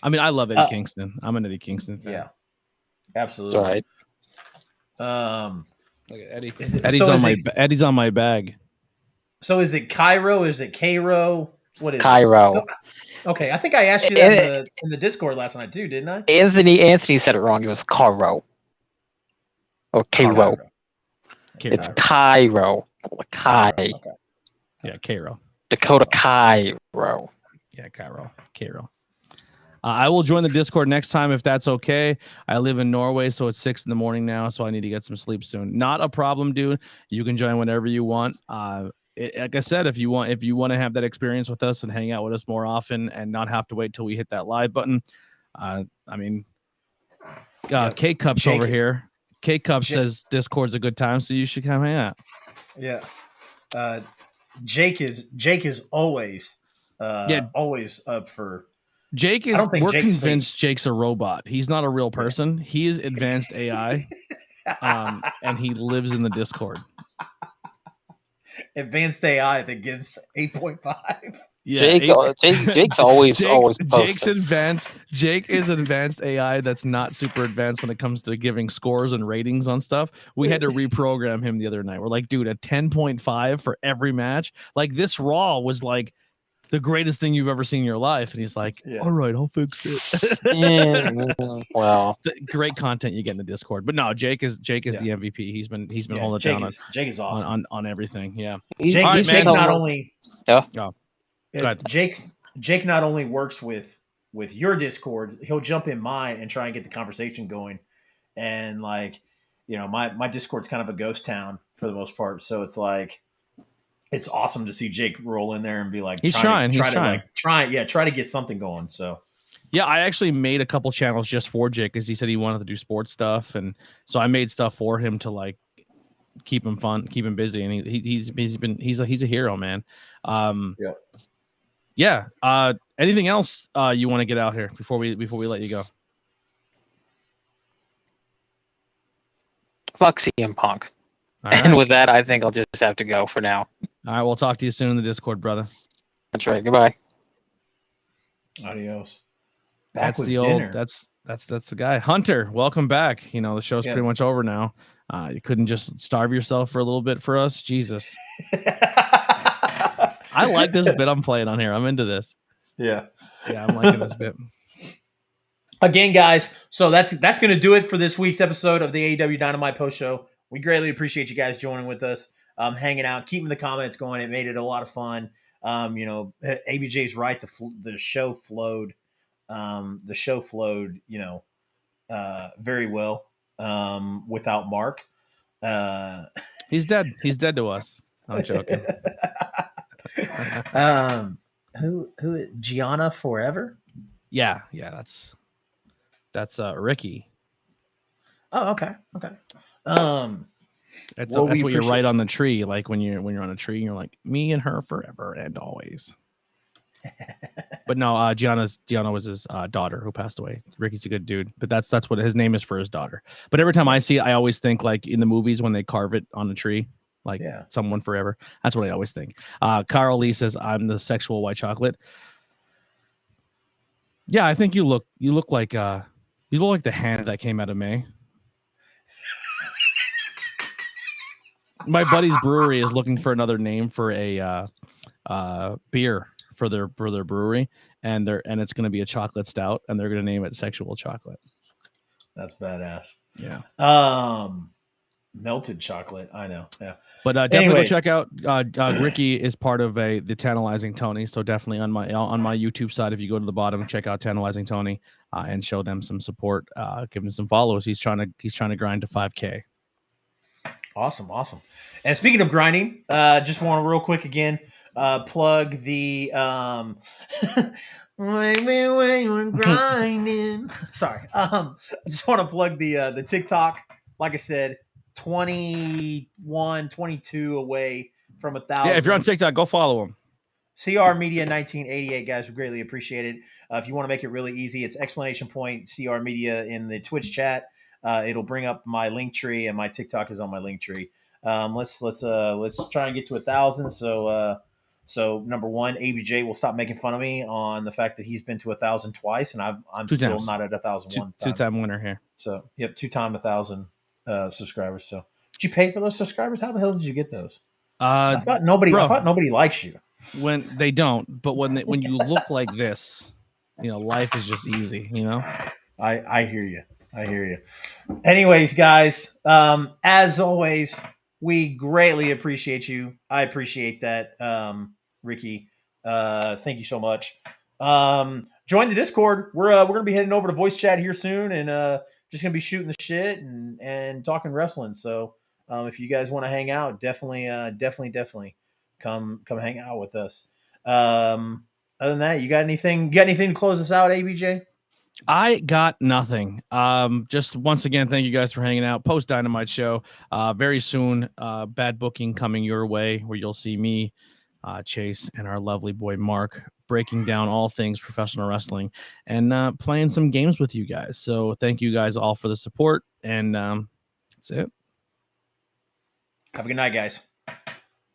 I mean, I love Eddie Kingston. I'm an Eddie Kingston fan. Yeah, absolutely. All right. Look at Eddie. Eddie's on my bag. So is it Cairo? Is it Cairo? What is Cairo? It? Okay, I think I asked you that in the Discord last night too, didn't I? Anthony said it wrong. It was Cairo. Or Cairo. It's Cairo. Kai. Okay. Yeah, Cairo. Dakota Cairo. Yeah, Cairo. I will join the Discord next time if that's okay. I live in Norway, so it's 6 a.m. now, so I need to get some sleep soon. Not a problem, dude. You can join whenever you want. Like I said, if you want to have that experience with us and hang out with us more often and not have to wait till we hit that live button, K Cup's over here. K Cup says Discord's a good time, so you should come hang out. Yeah. Jake is always always up for. Jake is. We're convinced Jake's a robot. He's not a real person. He is advanced AI, and he lives in the Discord. Advanced AI that gives 8.5. Yeah, Jake's always posting. Jake's advanced. Jake is advanced AI that's not super advanced when it comes to giving scores and ratings on stuff. We had to reprogram him the other night. We're like, dude, a 10.5 for every match. Like this Raw was like the greatest thing you've ever seen in your life. And he's like, all right, I'll fix it. Well, great content you get in the Discord. But no, Jake is the MVP. He's been holding it down Jake is awesome on everything. Yeah. Jake not only Jake not only works with your Discord, he'll jump in mine and try and get the conversation going. And like, my Discord's kind of a ghost town for the most part. So it's like, it's awesome to see Jake roll in there and be like, try to get something going. So, yeah, I actually made a couple channels just for Jake because he said he wanted to do sports stuff, and so I made stuff for him to like keep him fun, keep him busy, and he's a hero, man. Anything else you want to get out here before we let you go? Fuck CM Punk. Right. And with that, I think I'll just have to go for now. All right, we'll talk to you soon in the Discord, brother. That's right. Goodbye. Adios. That's the dinner. That's the guy. Hunter, welcome back. The show's pretty much over now. You couldn't just starve yourself for a little bit for us? Jesus. I like this bit I'm playing on here. I'm into this. Yeah, I'm liking this bit. Again, guys, so that's going to do it for this week's episode of the AEW Dynamite Post Show. We greatly appreciate you guys joining with us, hanging out, keeping the comments going. It made it a lot of fun. ABJ's right. The show flowed. Very well without Mark. He's dead. He's dead to us. I'm joking. Who Gianna Forever? Yeah, that's Ricky. Oh, okay. That's Well, that's we what you appreciate- write on the tree, like when you're on a tree and you're like, me and her forever and always. But no, Gianna was his daughter who passed away. Ricky's a good dude, but that's what his name is for his daughter. But every time I see it, I always think like in the movies when they carve it on a tree, like someone forever. That's what I always think. Carl Lee says, I'm the sexual white chocolate. Yeah, I think you look like the hand that came out of May. My buddy's brewery is looking for another name for a beer for their brewery, and it's going to be a chocolate stout, and they're going to name it Sexual Chocolate. That's badass. Yeah. Melted chocolate. I know. Yeah. But definitely go check out. Ricky is part of the Tantalizing Tony, so definitely on my YouTube side, if you go to the bottom, check out Tantalizing Tony and show them some support. Give him some follows. He's trying to grind to 5K. Awesome. And speaking of grinding, just want to real quick again plug the when grinding. Sorry. I just want to plug the TikTok. Like I said, 21, 22 away from 1,000. Yeah, if you're on TikTok, go follow him. CR Media 1988, guys, we greatly appreciate it. If you want to make it really easy, it's exclamation point CR Media in the Twitch chat. It'll bring up my link tree, and my TikTok is on my link tree. Let's try and get to 1,000. So number one, ABJ will stop making fun of me on the fact that he's been to 1,000 twice, and I'm still not at 1,001. Two-time winner here. So yep, 2-time 1,000 subscribers. So did you pay for those subscribers? How the hell did you get those? I thought nobody likes you. When they don't, but when you look like this, life is just easy. I hear you. Anyways, guys, as always, we greatly appreciate you. I appreciate that, Ricky. Thank you so much. Join the Discord. We're gonna be heading over to voice chat here soon, and just gonna be shooting the shit and talking wrestling. So if you guys want to hang out, definitely come hang out with us. Other than that, you got anything to close us out, ABJ? I got nothing. Just once again, thank you guys for hanging out. Post Dynamite show very soon. Bad booking coming your way, where you'll see me, Chase, and our lovely boy Mark breaking down all things professional wrestling and playing some games with you guys. So thank you guys all for the support, and that's it. Have a good night, guys.